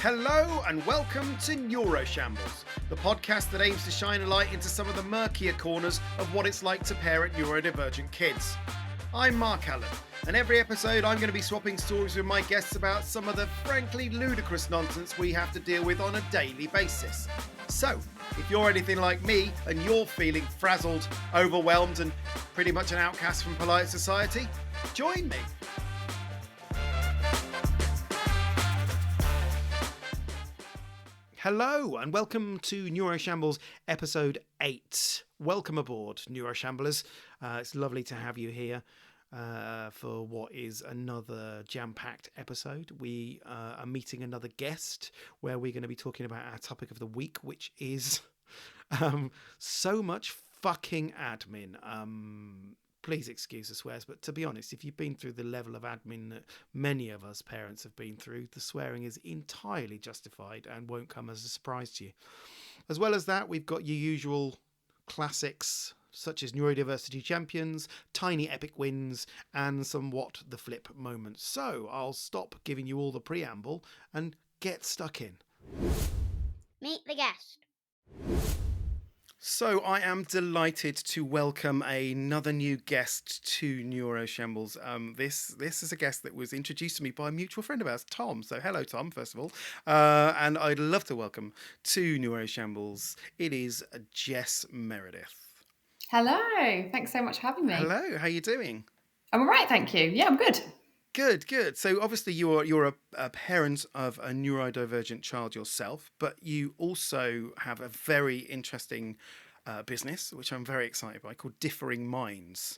Hello and welcome to Neuroshambles, the podcast that aims to shine a light into some of the murkier corners of what it's like to parent neurodivergent kids. I'm Mark Allen, and every episode I'm going to be swapping stories with my guests about some of the frankly ludicrous nonsense we have to deal with on a daily basis. So, if you're anything like me and you're feeling frazzled, overwhelmed and pretty much an outcast from polite society, join me. Hello and welcome to Neuroshambles episode 8. Welcome aboard, Neuroshamblers. It's lovely to have you here for what is another jam-packed episode. We are meeting another guest where we're going to be talking about our topic of the week, which is so much fucking admin. Please excuse the swears, but to be honest, if you've been through the level of admin that many of us parents have been through, the swearing is entirely justified and won't come as a surprise to you. As well as that, we've got your usual classics such as neurodiversity champions, tiny epic wins, and somewhat the flip moments. So I'll stop giving you all the preamble and get stuck in. Meet the guest. So I am delighted to welcome another new guest to Neuroshambles. This is a guest that was introduced to me by a mutual friend of ours, Tom. So hello, Tom, first of all. And I'd love to welcome to Neuroshambles. It is Jess Meredith. Hello. Thanks so much for having me. Hello, how are you doing? I'm all right, thank you. Yeah, I'm good. Good. So obviously you're a parent of a neurodivergent child yourself, but you also have a very interesting business, which I'm very excited by, called Differing Minds,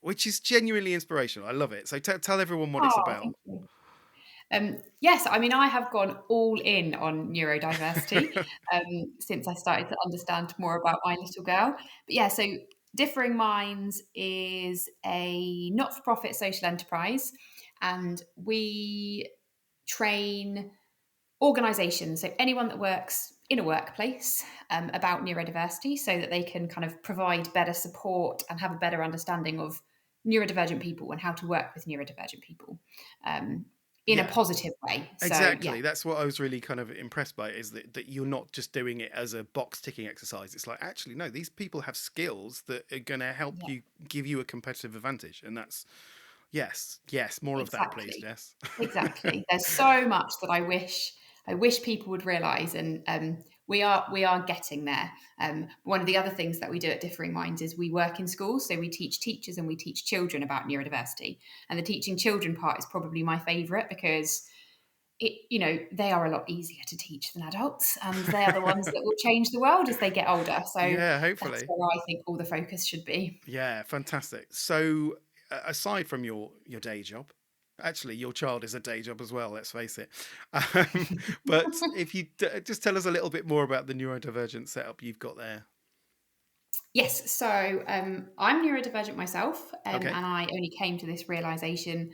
which is genuinely inspirational. I love it. So tell everyone what it's about. Thank you. Yes, I mean, I have gone all in on neurodiversity since I started to understand more about my little girl. But yeah, so Differing Minds is a not-for-profit social enterprise, and we train organisations, so anyone that works in a workplace, about neurodiversity so that they can kind of provide better support and have a better understanding of neurodivergent people and how to work with neurodivergent people in a positive way. Exactly. So, yeah. That's what I was really kind of impressed by, is that you're not just doing it as a box ticking exercise. It's like, actually, no, these people have skills that are going to help you, give you a competitive advantage. And that's, yes, more of that, please, Jess. Exactly. There's so much that I wish people would realise, and we are getting there. One of the other things that we do at Differing Minds is we work in schools, so we teach teachers and we teach children about neurodiversity. And the teaching children part is probably my favourite because they are a lot easier to teach than adults, and they are the ones that will change the world as they get older. So yeah, hopefully that's where I think all the focus should be. Yeah, fantastic. So aside from your day job, actually, your child is a day job as well, let's face it. But if you just tell us a little bit more about the neurodivergent setup you've got there. Yes, so I'm neurodivergent myself, Okay. and I only came to this realisation,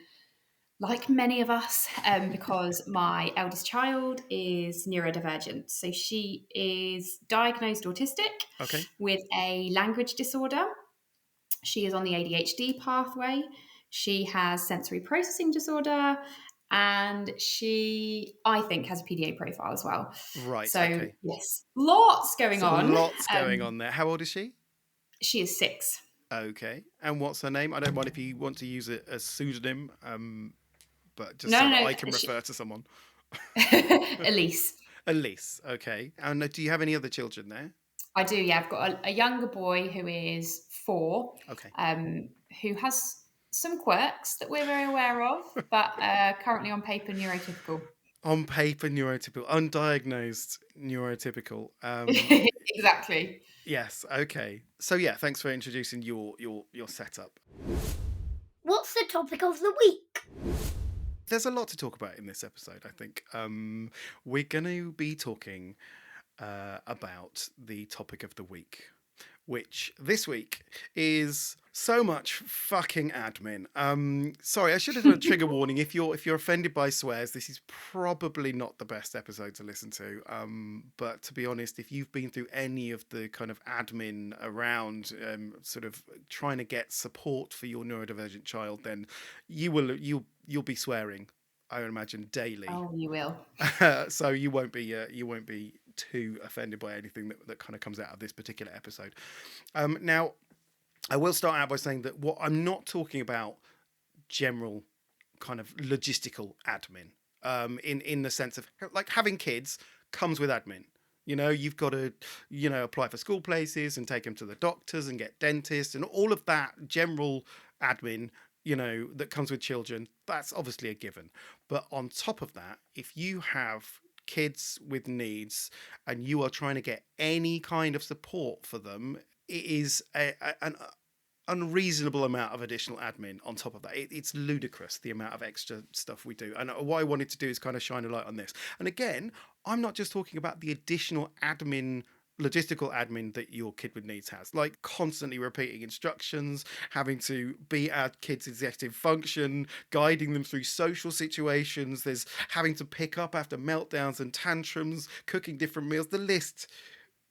like many of us, because my eldest child is neurodivergent. So she is diagnosed autistic with a language disorder. She is on the ADHD pathway. She has sensory processing disorder, and she, I think, has a PDA profile as well. Right. So, yes, lots going on. Lots going on there. How old is she? She is 6. Okay. And what's her name? I don't mind if you want to use it as pseudonym, but just that I can refer to someone. Elise. Elise. Okay. And do you have any other children there? I do, yeah. I've got a younger boy who is 4, who has some quirks that we're very aware of, but currently on paper neurotypical. On paper neurotypical, undiagnosed neurotypical. Exactly. Yes. Okay. So yeah, thanks for introducing your setup. What's the topic of the week? There's a lot to talk about in this episode, I think. We're going to be talking about the topic of the week, which this week is so much fucking admin. Sorry, I should have done a trigger warning. If you're offended by swears, this is probably not the best episode to listen to. But to be honest, if you've been through any of the kind of admin around sort of trying to get support for your neurodivergent child, then you'll be swearing I would imagine, daily. Oh, you will. So you won't be too offended by anything that kind of comes out of this particular episode. Now, I will start out by saying that what I'm not talking about general kind of logistical admin, in the sense of like having kids comes with admin. You've got to, apply for school places and take them to the doctors and get dentists and all of that general admin, that comes with children. That's obviously a given. But on top of that, if you have kids with needs and you are trying to get any kind of support for them, it is an unreasonable amount of additional admin on top of that. It's ludicrous, the amount of extra stuff we do. And what I wanted to do is kind of shine a light on this. And again, I'm not just talking about the additional admin, logistical admin that your kid with needs has, like constantly repeating instructions, having to be our kids' executive function, guiding them through social situations. There's having to pick up after meltdowns and tantrums, cooking different meals. The list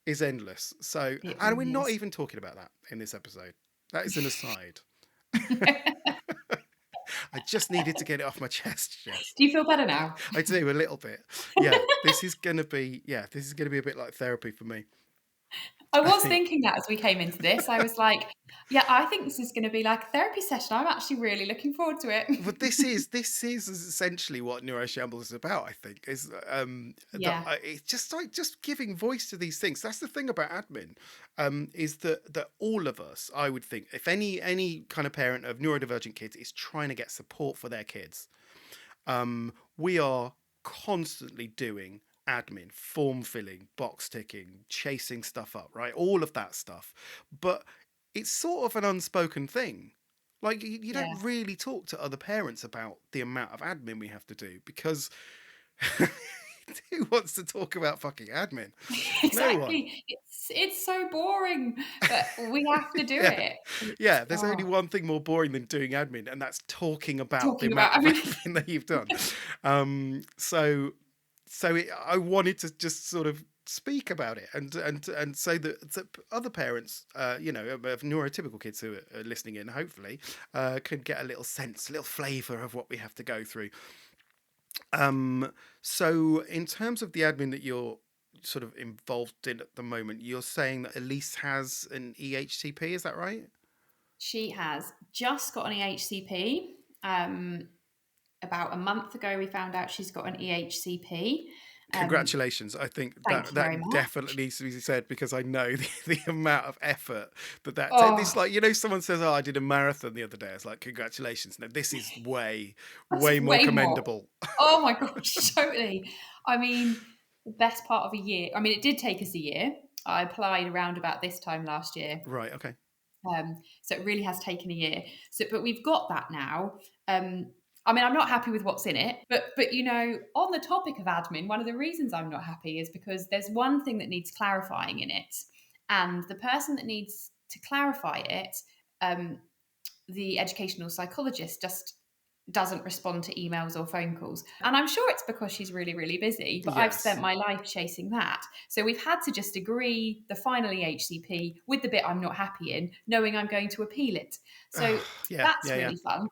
is endless. So, It and we're really not is. even talking about that in this episode. That is an aside. I just needed to get it off my chest, Jess. Do you feel better now? I do, a little bit. Yeah, this is gonna be a bit like therapy for me. I I was think. thinking that as we came into this. I was like, yeah, I think this is going to be like a therapy session. I'm actually really looking forward to it. But this is essentially what Neuroshambles is about. I think is Yeah. it's just like just giving voice to these things. That's the thing about admin, is that all of us, I would think, if any kind of parent of neurodivergent kids is trying to get support for their kids, we are constantly doing admin, form filling, box ticking, chasing stuff up, right? All of that stuff. But it's sort of an unspoken thing. Like you Yeah. don't really talk to other parents about the amount of admin we have to do because who wants to talk about fucking admin? No one. Exactly. It's so boring, but we have to do Yeah. it. Yeah, there's Oh, only one thing more boring than doing admin, and that's talking about the talking amount about, I of mean, admin that you've done. I wanted to just sort of speak about it and say that other parents, of neurotypical kids who are listening in, hopefully, can get a little sense, a little flavour of what we have to go through. So in terms of the admin that you're sort of involved in at the moment, you're saying that Elise has an EHCP, is that right? she has just got an EHCP. About a month ago, we found out she's got an EHCP. Congratulations. I think Thank you very that much. definitely needs to be said because I know the amount of effort it's Oh, like, someone says, oh, I did a marathon the other day. It's like, congratulations. No, this is way that's more way more. commendable. Oh my gosh, totally. I mean, the best part of a year. I mean, it did take us a year. I applied around about this time last year. Right. Okay. So it really has taken a year. But we've got that now. I mean, I'm not happy with what's in it, but on the topic of admin, one of the reasons I'm not happy is because there's one thing that needs clarifying in it, and the person that needs to clarify it, the educational psychologist, just doesn't respond to emails or phone calls. And I'm sure it's because she's really, really busy, but I've Yes. spent my life chasing that. So we've had to just agree the final EHCP with the bit I'm not happy in, knowing I'm going to appeal it. So Yeah. that's Yeah. really fun.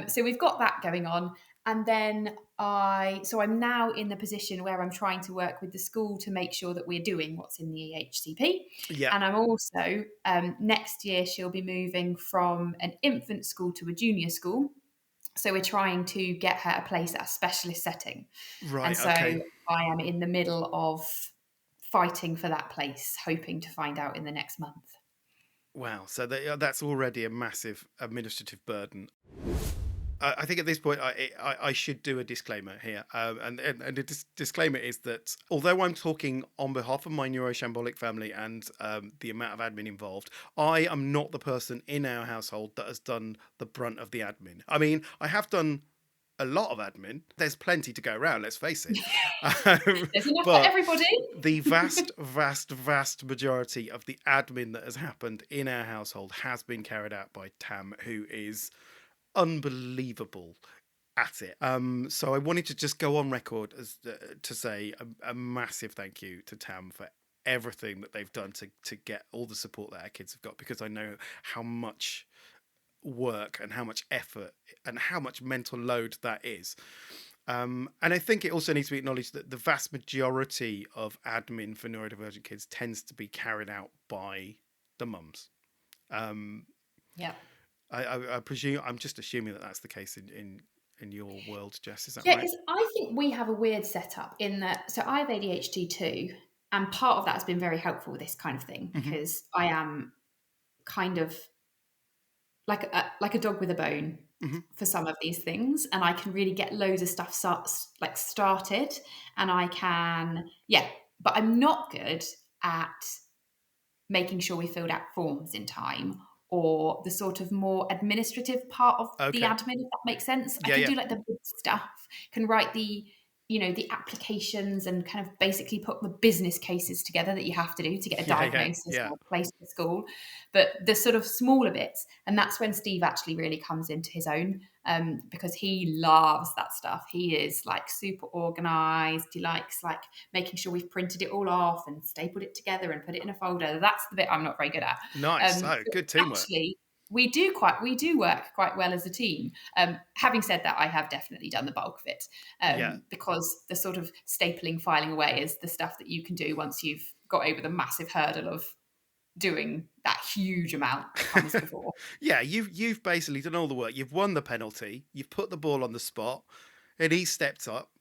So we've got that going on. And then I'm now in the position where I'm trying to work with the school to make sure that we're doing what's in the EHCP. Yeah. And I'm also, next year, she'll be moving from an infant school to a junior school. So we're trying to get her a place at a specialist setting. And Right. so Okay. I am in the middle of fighting for that place, hoping to find out in the next month. Wow. So that's already a massive administrative burden. I think at this point I should do a disclaimer here, and the disclaimer is that although I'm talking on behalf of my neuroshambolic family and the amount of admin involved, I am not the person in our household that has done the brunt of the admin. I mean, I have done a lot of admin. There's plenty to go around, let's face it. There's enough for But everybody. the vast majority of the admin that has happened in our household has been carried out by Tam, who is unbelievable at it. So I wanted to just go on record as to say a massive thank you to Tam for everything that they've done to get all the support that our kids have got, because I know how much work and how much effort and how much mental load that is. And I think it also needs to be acknowledged that the vast majority of admin for neurodivergent kids tends to be carried out by the mums. Yeah. I presume, I'm just assuming that that's the case in your world, Jess. Is that Yeah, right? because I think we have a weird setup in that. So I have ADHD too, and part of that has been very helpful with this kind of thing Mm-hmm. because I am kind of like a dog with a bone Mm-hmm. for some of these things, and I can really get loads of stuff started, and I can but I'm not good at making sure we filled out forms in time or the sort of more administrative part of the Okay. admin, if that makes sense. I Yeah, can yeah. do like the big stuff, can write the applications and kind of basically put the business cases together that you have to do to get a Yeah, yeah, diagnosis yeah. or a place for school. But the sort of smaller bits, and that's when Steve actually really comes into his own, because he loves that stuff. He is like super organized. He likes like making sure we've printed it all off and stapled it together and put it in a folder. That's the bit I'm not very good at. Nice. So Oh, good teamwork. actually, we do work quite well as a team. Having said that, I have definitely done the bulk of it, Yeah. because the sort of stapling, filing away is the stuff that you can do once you've got over the massive hurdle of doing that huge amount that comes before. Yeah, you've basically done all the work. You've won the penalty. You've put the ball on the spot, and he stepped up,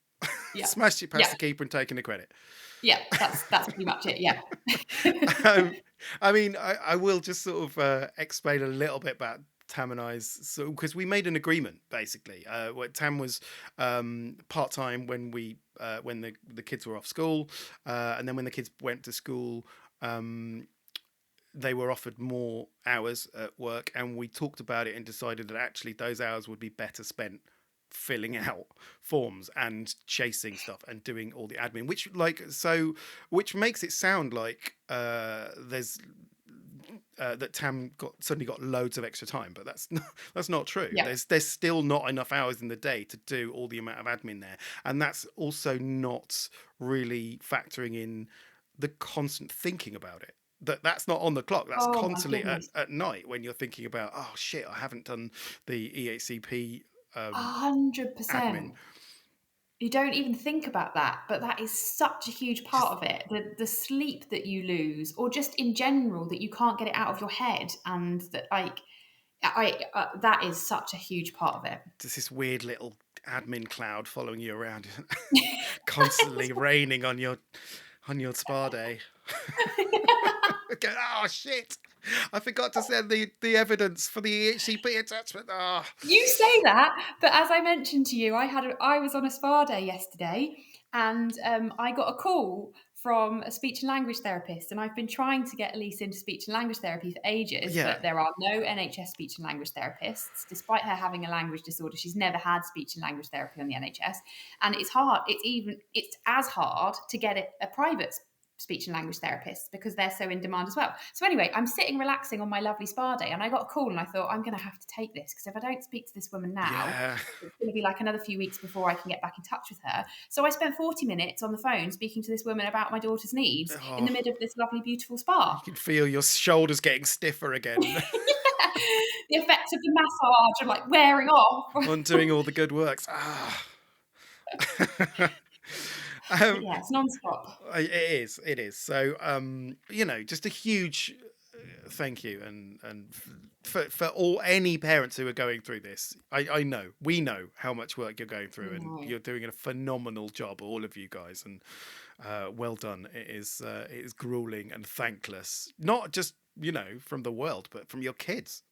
Yeah, smashed it past yeah, the keeper, and taken the credit. yeah. That's pretty much it. Yeah. I mean, I will just sort of explain a little bit about Tam and I's, because we made an agreement basically. Where Tam was part time when the kids were off school, and then when the kids went to school. They were offered more hours at work, and we talked about it and decided that actually those hours would be better spent filling out forms and chasing stuff and doing all the admin, which makes it sound like there's that Tam suddenly got loads of extra time, but that's not true. Yeah. There's still not enough hours in the day to do all the amount of admin there, and that's also not really factoring in the constant thinking about it. That's not on the clock. That's Oh my constantly goodness. at night when you're thinking about, oh shit, I haven't done the EHCP admin. 100%. You don't even think about that, but that is such a huge part Just of it. The sleep that you lose, or just in general that you can't get it out of your head, and that that is such a huge part of it. just this weird little admin cloud following you around, constantly raining on your spa day. Go, oh shit! I forgot to send the evidence for the EHCP attachment. Ah, You say that, but as I mentioned to you, I was on a spa day yesterday, and I got a call from a speech and language therapist, and I've been trying to get Elise into speech and language therapy for ages, yeah. but there are no NHS speech and language therapists. Despite her having a language disorder, she's never had speech and language therapy on the NHS, and it's hard. It's as hard to get a private speech and language therapists because they're so in demand as well. So anyway, I'm sitting relaxing on my lovely spa day, and I got a call, and I thought, I'm going to have to take this, because if I don't speak to this woman now, Yeah. it's going to be like another few weeks before I can get back in touch with her. So I spent 40 minutes on the phone speaking to this woman about my daughter's needs in Oh, the middle of this lovely, beautiful you spa. can feel your shoulders getting stiffer again. Yeah. The effects of the massage are like wearing off. Undoing all the good works. Ah. Yeah, it's non-stop. It is. So, just a huge thank you, and for any parents who are going through this. We know how much work you're going through, and you're doing a phenomenal job, all of you guys, and well done. It is grueling and thankless, not just from the world, but from your kids.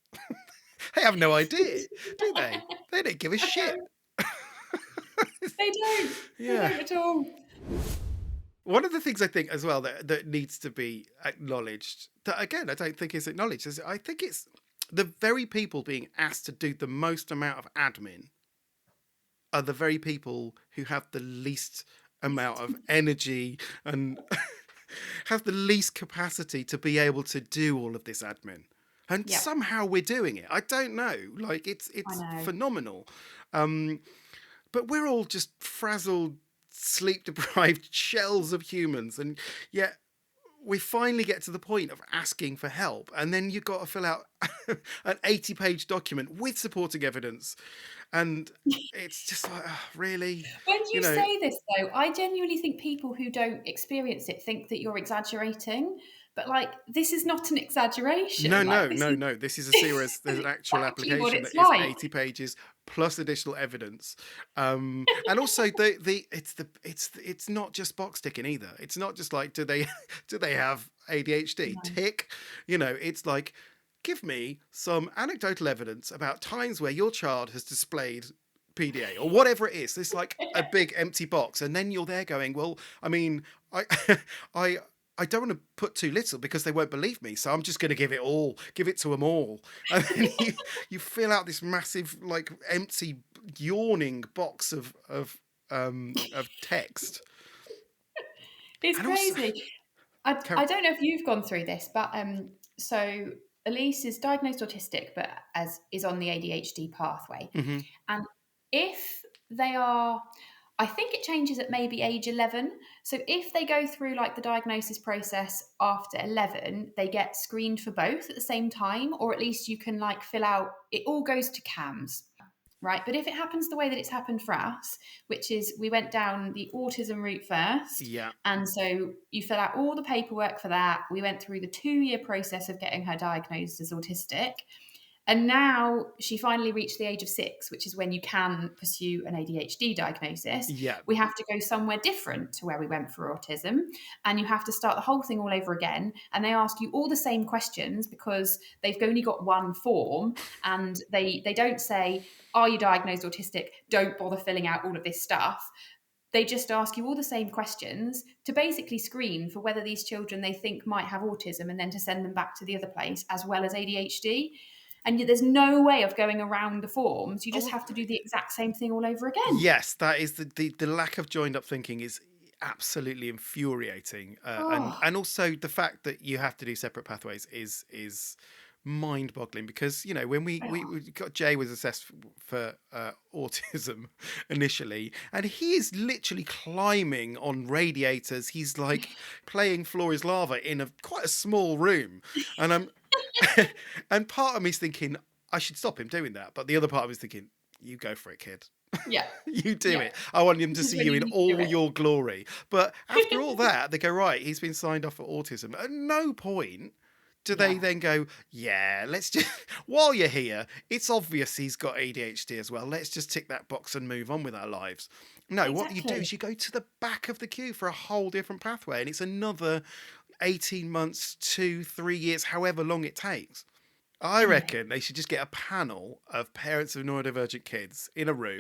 They have no idea, do they? They don't give a shit. They don't. Yeah. They don't at all. One of the things I think as well that needs to be acknowledged, that again I don't think is acknowledged, is I think it's the very people being asked to do the most amount of admin are the very people who have the least amount of energy and have the least capacity to be able to do all of this admin. And Yep. somehow we're doing it. I don't know. Like it's I know. phenomenal. But we're all just frazzled, sleep deprived shells of humans, and yet we finally get to the point of asking for help, and then you've got to fill out an 80-page document with supporting evidence, and it's just like, oh, really, When you you know. say this, though, I genuinely think people who don't experience it think that you're exaggerating. But like, this is not an No, exaggeration. Like, no, this no, is no. This is a serious. There's an actual exactly what application it's that is like. 80 pages plus additional evidence, and also it's not just box ticking either. It's not just like do they have ADHD? No. Tick. It's like give me some anecdotal evidence about times where your child has displayed PDA or whatever it is. It's like a big empty box, and then you're there going, well, I mean, I I I don't want to put too little because they won't believe me. So I'm just going to give it to them all. And then you fill out this massive, like empty, yawning box of text. It's And also, crazy. I don't know if you've gone through this, but so Elise is diagnosed autistic, but as is on the ADHD pathway. Mhm. And if they are, I think it changes at maybe age 11. So if they go through like the diagnosis process after 11, they get screened for both at the same time, or at least you can like fill out, it all goes to CAMHS. Right. But if it happens the way that it's happened for us, which is we went down the autism route first. Yeah. And so you fill out all the paperwork for that. We went through the 2-year process of getting her diagnosed as autistic. And now she finally reached the age of 6, which is when you can pursue an ADHD diagnosis. Yeah. We have to go somewhere different to where we went for autism. And you have to start the whole thing all over again. And they ask you all the same questions because they've only got one form. And they don't say, are you diagnosed autistic? Don't bother filling out all of this stuff. They just ask you all the same questions to basically screen for whether these children they think might have autism and then to send them back to the other place as well as ADHD. And there's no way of going around the forms. You just have to do the exact same thing all over again. Yes, that is the lack of joined up thinking is absolutely infuriating, and also the fact that you have to do separate pathways is mind-boggling because when we got Jay was assessed for autism initially, and he is literally climbing on radiators. He's like playing floor is lava in quite a small room, and I'm and part of me's thinking I should stop him doing that, but the other part of me's thinking you go for it, kid. Yeah. You do it. I want him to see you in all your glory. But after all that, they go, right, he's been signed off for autism. At no point do they then go, yeah, let's just, while you're here, it's obvious he's got ADHD as well. Let's just tick that box and move on with our lives. No, what you do is you go to the back of the queue for a whole different pathway, and it's another 18 months, 2-3 years, however long it takes. I reckon they should just get a panel of parents of neurodivergent kids in a room.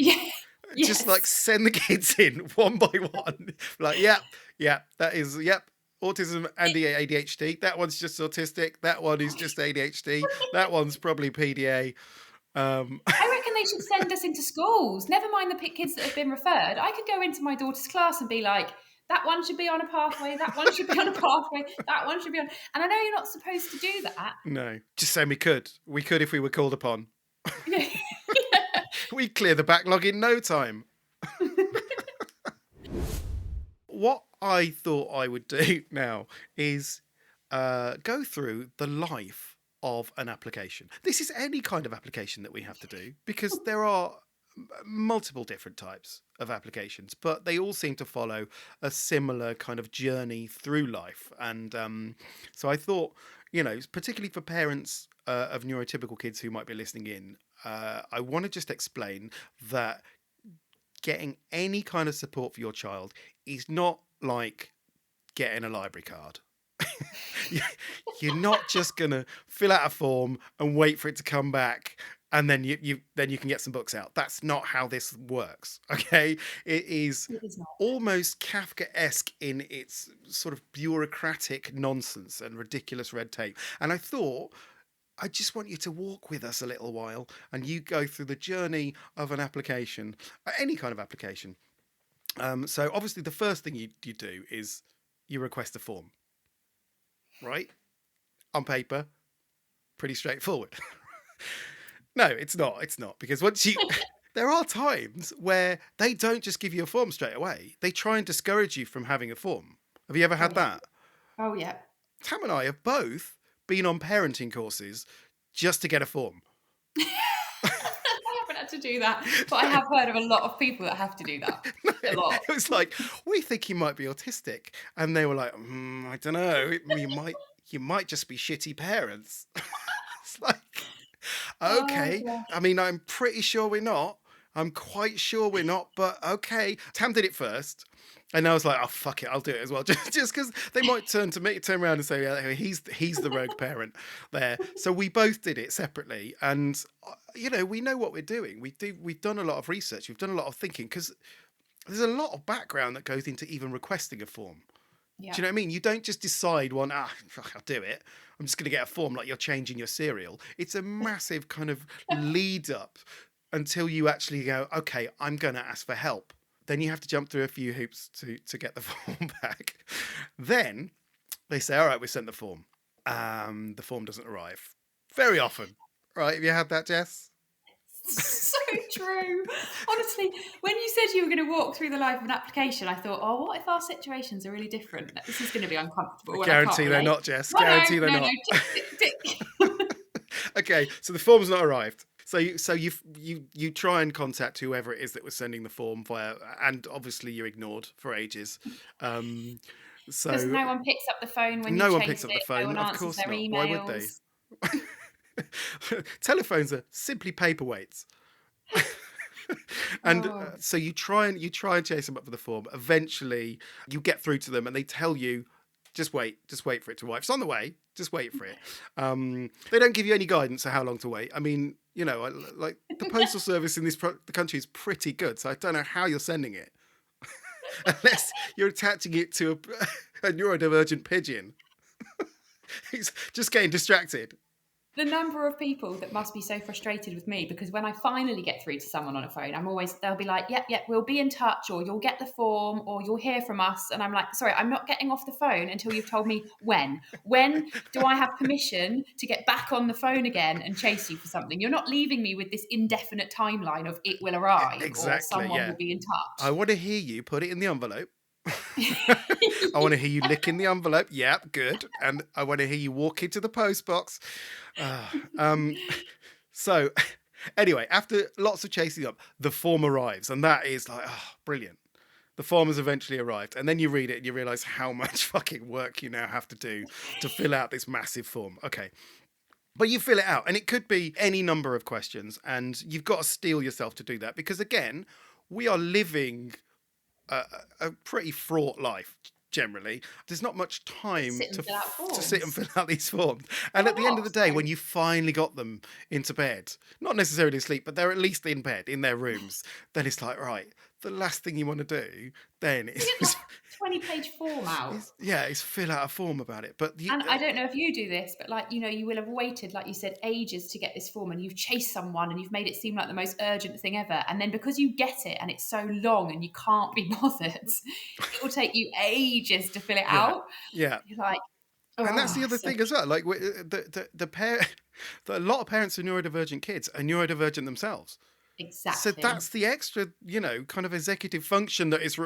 Just like send the kids in one by one. Like, that is, autism and ADHD. That one's just autistic. That one is just ADHD. That one's probably PDA. I reckon they should send us into schools. Never mind the kids that have been referred. I could go into my daughter's class and be like, that one should be on a pathway, that one should be on a pathway, that one should be on. And I know you're not supposed to do that. No, just saying we could. We could if we were called upon. We'd clear the backlog in no time. What I thought I would do now is go through the life of an application. This is any kind of application that we have to do because there are multiple different types of applications, but they all seem to follow a similar kind of journey through life. And so I thought, particularly for parents of neurotypical kids who might be listening in, I want to just explain that getting any kind of support for your child is not like getting a library card. You're not just going to fill out a form and wait for it to come back and then you can get some books out. That's not how this works, okay? It is almost Kafkaesque in its sort of bureaucratic nonsense and ridiculous red tape. And I thought, I just want you to walk with us a little while and you go through the journey of an application, any kind of application. So obviously the first thing you do is you request a form, right? On paper, pretty straightforward. No, it's not. It's not, because there are times where they don't just give you a form straight away. They try and discourage you from having a form. Have you ever had that? Oh, yeah. Tam and I have both been on parenting courses just to get a form. I haven't had to do that, but I have heard of a lot of people that have to do that. A lot. It was like, we think you might be autistic, and they were like, I don't know, you might just be shitty parents. It's like, okay. Oh, I mean, I'm pretty sure we're not. I'm quite sure we're not, but okay. Tam did it first. And I was like, oh, fuck it, I'll do it as well. Just because they might turn around and say, yeah, he's the rogue parent there. So we both did it separately. And, we know what we're doing. We've done a lot of research. We've done a lot of thinking, because there's a lot of background that goes into even requesting a form. yeah. Do you know what I mean? You don't just decide fuck, I'll do it. I'm just going to get a form like you're changing your cereal. It's a massive kind of lead up until you actually go, okay, I'm going to ask for help. Then you have to jump through a few hoops to get the form back. Then they say, all right, we sent the form. The form doesn't arrive very often. Right? Have you had that, Jess? So true. Honestly, when you said you were going to walk through the life of an application, I thought, oh, what if our situations are really different? This is going to be uncomfortable. I guarantee they're not, Jess. Guarantee they're not. Tick, tick. Okay, so the form's not arrived. So you try and contact whoever it is that was sending the form via, and obviously you're ignored for ages. So Because no one picks up the phone when no you one chase picks up the it, phone. no one Of answers course their not. emails. Why would they? Telephones are simply paperweights. And so you try and chase them up for the form. Eventually you get through to them and they tell you, just wait for it to arrive. It's on the way. Just wait for it. They don't give you any guidance on how long to wait. I mean, like the postal service in the country is pretty good. So I don't know how you're sending it, unless you're attaching it to a neurodivergent pigeon. He's just getting distracted. The number of people that must be so frustrated with me, because when I finally get through to someone on a phone, they'll be like, yep, we'll be in touch, or you'll get the form, or you'll hear from us. And I'm like, sorry, I'm not getting off the phone until you've told me when. When do I have permission to get back on the phone again and chase you for something? You're not leaving me with this indefinite timeline of it will arrive or someone will be in touch. I want to hear you put it in the envelope. I want to hear you lick in the envelope. Yep, good. And I want to hear you walk into the post box. So anyway, after lots of chasing up, the form arrives, and that is like, brilliant. The form has eventually arrived, and then you read it and you realize how much fucking work you now have to do to fill out this massive form. Okay. But you fill it out, and it could be any number of questions, and you've got to steel yourself to do that, because again, we are living a pretty fraught life. Generally, there's not much time to sit and fill out these forms. And at the end of the day, when you finally got them into bed, not necessarily asleep, but they're at least in bed, in their rooms, then it's like, right, the last thing you want to do then is... 20-page form out. Is fill out a form about it. But and I don't know if you do this, but you will have waited, like you said, ages to get this form, and you've chased someone and you've made it seem like the most urgent thing ever. And then because you get it and it's so long and you can't be bothered, it will take you ages to fill it out. Yeah. You're like, and that's the other thing as well. Like a lot of parents of neurodivergent kids are neurodivergent themselves. Exactly. So that's the extra, kind of executive function that is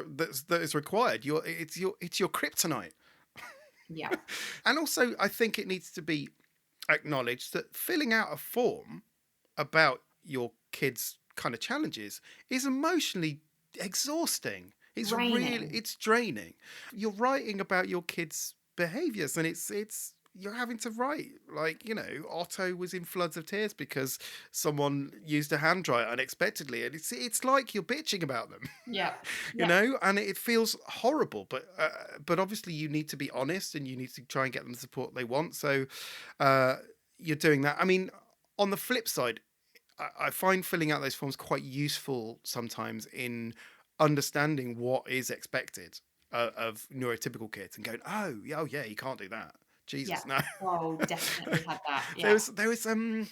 required. It's your kryptonite. Yeah. And also, I think it needs to be acknowledged that filling out a form about your kids' kind of challenges is emotionally exhausting. It's draining. You're writing about your kids' behaviours, and it's you're having to write, like, Otto was in floods of tears because someone used a hand dryer unexpectedly, and it's like you're bitching about them. Yeah. And it feels horrible, but obviously you need to be honest and you need to try and get them the support they want. So you're doing that. I mean, on the flip side, I find filling out those forms quite useful sometimes in understanding what is expected of neurotypical kids, and going, oh yeah, you can't do that. Jesus, no. Oh, definitely had that. Yeah. There was I mean,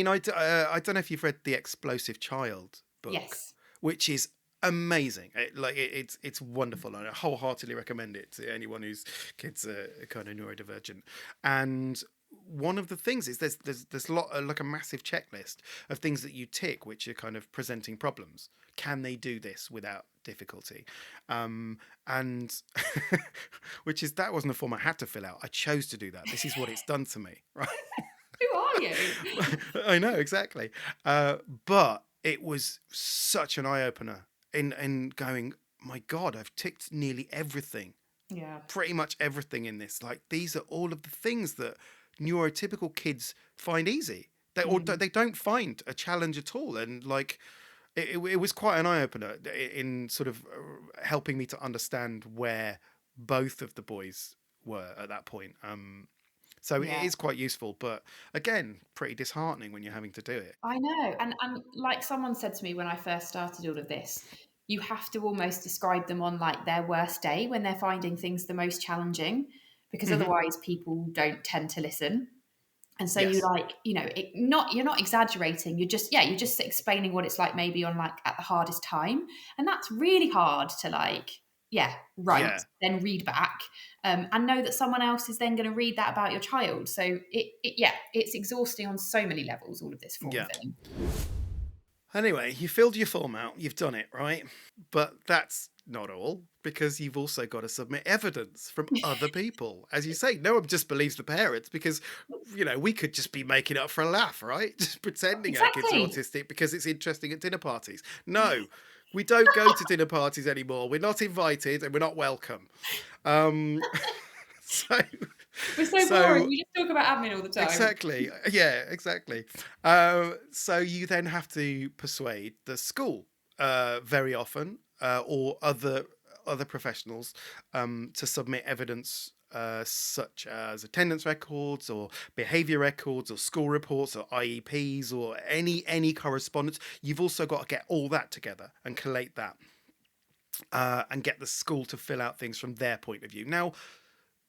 I don't know if you've read The Explosive Child book. Yes. Which is amazing. It's wonderful, and I wholeheartedly recommend it to anyone whose kids are kind of neurodivergent. And one of the things is there's a lot, like a massive checklist of things that you tick, which are kind of presenting problems. Can they do this without difficulty? And which is, that wasn't a form I had to fill out. I chose to do that. This is what it's done to me, right? Who are you? I know, exactly. But it was such an eye opener in going, my God, I've ticked nearly everything. Yeah. Pretty much everything in this. Like, these are all of the things that neurotypical kids find easy. Or they don't find a challenge at all. And like, it was quite an eye opener in sort of helping me to understand where both of the boys were at that point. So it is quite useful, but again, pretty disheartening when you're having to do it. I know. And like someone said to me when I first started all of this, you have to almost describe them on like their worst day when they're finding things the most challenging, because otherwise people don't tend to listen. And so you like, you know, you're not exaggerating. You're just explaining what it's like maybe on like at the hardest time. And that's really hard to like, write, then read back, and know that someone else is then going to read that about your child. So it's exhausting on so many levels, all of this form filling. Anyway, you filled your form out, you've done it, right? But that's not all, because you've also got to submit evidence from other people. As you say, no one just believes the parents, because, you know, we could just be making it up for a laugh, right? Just pretending our kids are autistic because it's interesting at dinner parties. No, we don't go to dinner parties anymore. We're not invited and we're not welcome. We're so boring. We just talk about admin all the time. Exactly. Yeah, exactly. So you then have to persuade the school very often, or other professionals, to submit evidence, such as attendance records or behaviour records or school reports or IEPs or any correspondence. You've also got to get all that together and collate that, and get the school to fill out things from their point of view. Now,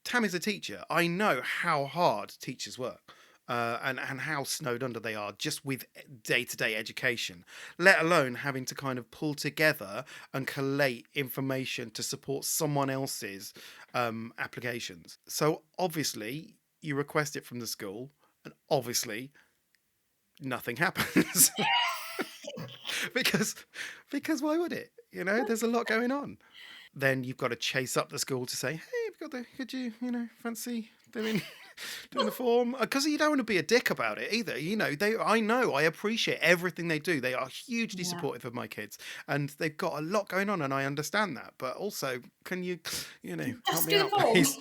Tam is a teacher. I know how hard teachers work, and how snowed under they are just with day-to-day education, let alone having to kind of pull together and collate information to support someone else's applications. So obviously you request it from the school, and obviously nothing happens. because why would it? You know, there's a lot going on. Then you've got to chase up the school to say, hey, could you fancy doing the form? Because you don't want to be a dick about it either. You know, I appreciate everything they do. They are hugely supportive of my kids, and they've got a lot going on, and I understand that. But also, can you help me out, please?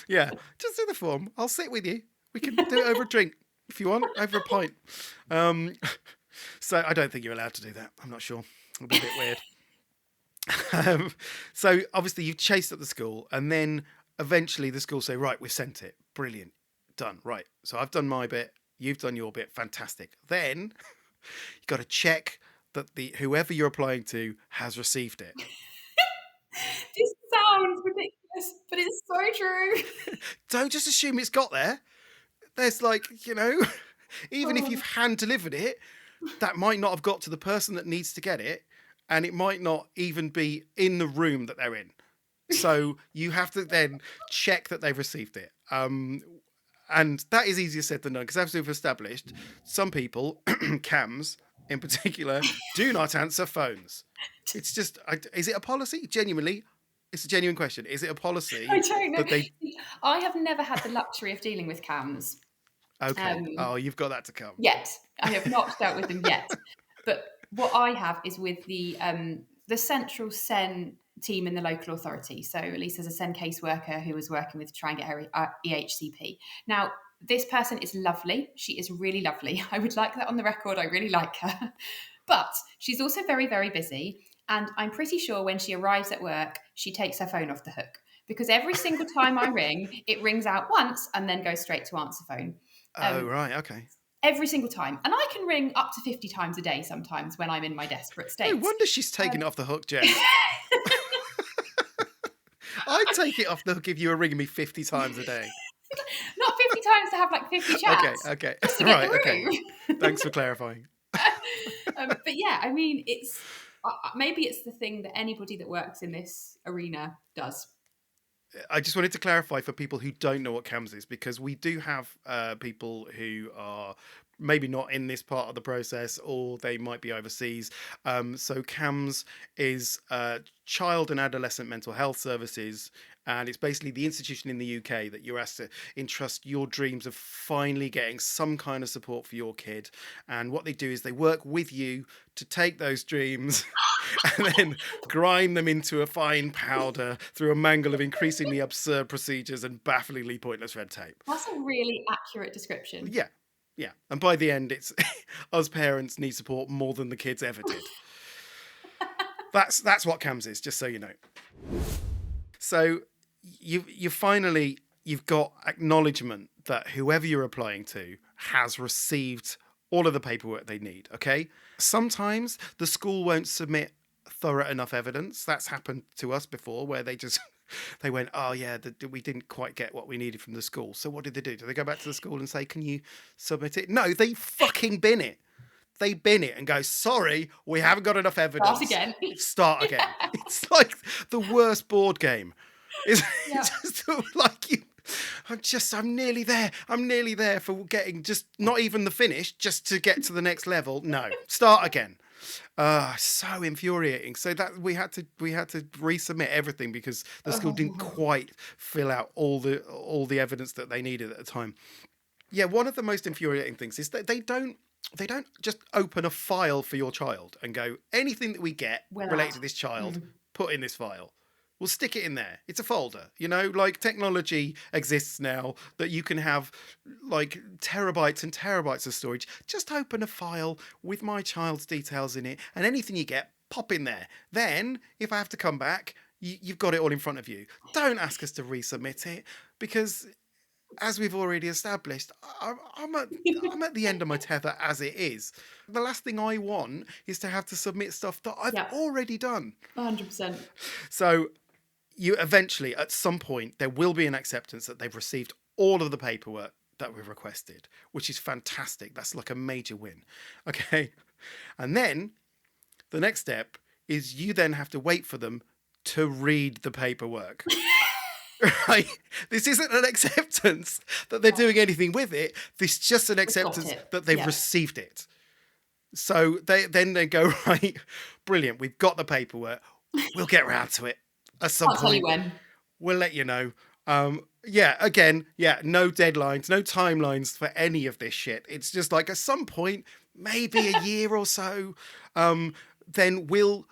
Yeah, just do the form. I'll sit with you. We can do it over a drink if you want, over a pint. So I don't think you're allowed to do that. I'm not sure. It'll be a bit weird. So obviously you've chased up the school, and then eventually the school say, right, we've sent it. Brilliant. Done. Right. So I've done my bit. You've done your bit. Fantastic. Then you've got to check that whoever you're applying to has received it. This sounds ridiculous, but it's so true. Don't just assume it's got there. There's even if you've hand delivered it, that might not have got to the person that needs to get it. And it might not even be in the room that they're in. So you have to then check that they've received it. And that is easier said than done, because as we've established, some people, CAMHS in particular, do not answer phones. It's just, is it a policy? Genuinely, it's a genuine question. Is it a policy? I don't know. I have never had the luxury of dealing with CAMHS. Okay. You've got that to come. Yet. I have not dealt with them yet. But what I have is with the central SEN team in the local authority. So Lisa's a SEN caseworker who was working with to try and get her EHCP. Now, this person is lovely. She is really lovely. I would like that on the record. I really like her. But she's also very, very busy. And I'm pretty sure when she arrives at work, she takes her phone off the hook. Because every single time I ring, it rings out once and then goes straight to answer phone. Right, okay. Every single time. And I can ring up to 50 times a day sometimes when I'm in my desperate state. No wonder she's taking it off the hook, Jess. I'd take it off the hook if you were ringing me 50 times a day. Not 50 times to have like 50 chats. Okay. Just to get the room. Okay. Thanks for clarifying. But yeah, I mean, it's maybe it's the thing that anybody that works in this arena does. I just wanted to clarify for people who don't know what CAMHS is, because we do have people who are maybe not in this part of the process, or they might be overseas. So CAMHS is Child and Adolescent Mental Health Services, and it's basically the institution in the UK that you're asked to entrust your dreams of finally getting some kind of support for your kid. And what they do is they work with you to take those dreams and then grind them into a fine powder through a mangle of increasingly absurd procedures and bafflingly pointless red tape. That's a really accurate description. Yeah. Yeah. And by the end, it's us parents need support more than the kids ever did. That's what CAMHS is, just so you know. So you've got acknowledgement that whoever you're applying to has received all of the paperwork they need, okay? Sometimes the school won't submit thorough enough evidence. That's happened to us before, where they went, oh yeah, we didn't quite get what we needed from the school. So what did they do? Did they go back to the school and say, can you submit it? No, they fucking bin it. They bin it and go, sorry, we haven't got enough evidence. Start again. Start again. Yeah. It's like the worst board game. It's just like you. I'm nearly there. I'm nearly there for getting just not even the finish, just to get to the next level. No, start again. So infuriating. So that we had to resubmit everything because the school didn't quite fill out all the evidence that they needed at the time. Yeah, one of the most infuriating things is that they don't just open a file for your child and go, anything that we get related to this child, put in this file. We'll stick it in there. It's a folder, like technology exists now that you can have like terabytes and terabytes of storage. Just open a file with my child's details in it, and anything you get, pop in there. Then if I have to come back, you've got it all in front of you. Don't ask us to resubmit it, because as we've already established, I'm at the end of my tether as it is. The last thing I want is to have to submit stuff that I've already done. 100%. So you eventually, at some point, there will be an acceptance that they've received all of the paperwork that we've requested, which is fantastic. That's like a major win. Okay. And then the next step is you then have to wait for them to read the paperwork. Right? This isn't an acceptance that they're doing anything with it. This is just an acceptance that they've received it. So they go, right, brilliant. We've got the paperwork. We'll get around to it at some point. I'll tell you when. We'll let you know. No deadlines, no timelines for any of this shit. It's just like at some point, maybe a year or so, then we'll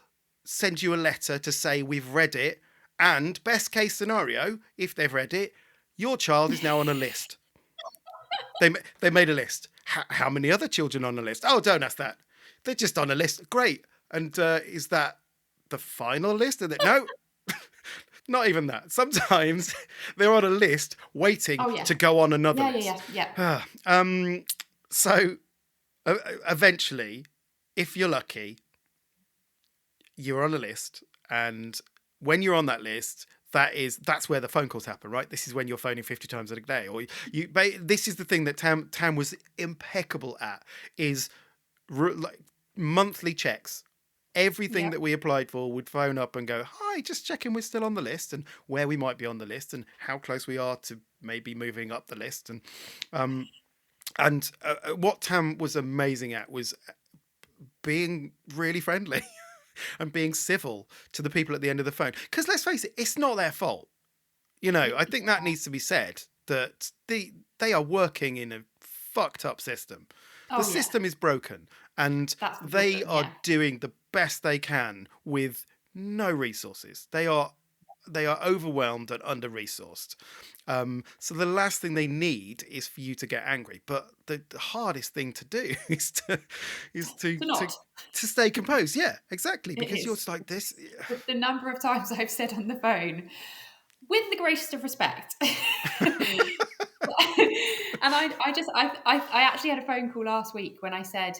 send you a letter to say we've read it. And best case scenario, if they've read it, your child is now on a list. They made a list. How many other children on the list? Oh, don't ask that. They're just on a list. Great. And is that the final list? No, not even that. Sometimes they're on a list waiting to go on another list. So eventually, if you're lucky, you're on a list, and when you're on that list, that's where the phone calls happen, right? This is when you're phoning 50 times a day, or this is the thing that Tam was impeccable at, is like monthly checks. Everything that we applied for would phone up and go, hi, just checking we're still on the list, and where we might be on the list, and how close we are to maybe moving up the list. And what Tam was amazing at was being really friendly. And being civil to the people at the end of the phone. Because let's face it, it's not their fault. I think that needs to be said, that they are working in a fucked up system. The system is broken, and they are doing the best they can with no resources. They are overwhelmed and under-resourced. So the last thing they need is for you to get angry. But the hardest thing to do is to stay composed. Yeah, exactly. Because you're just like this. The number of times I've said on the phone, with the greatest of respect. And I actually had a phone call last week when I said,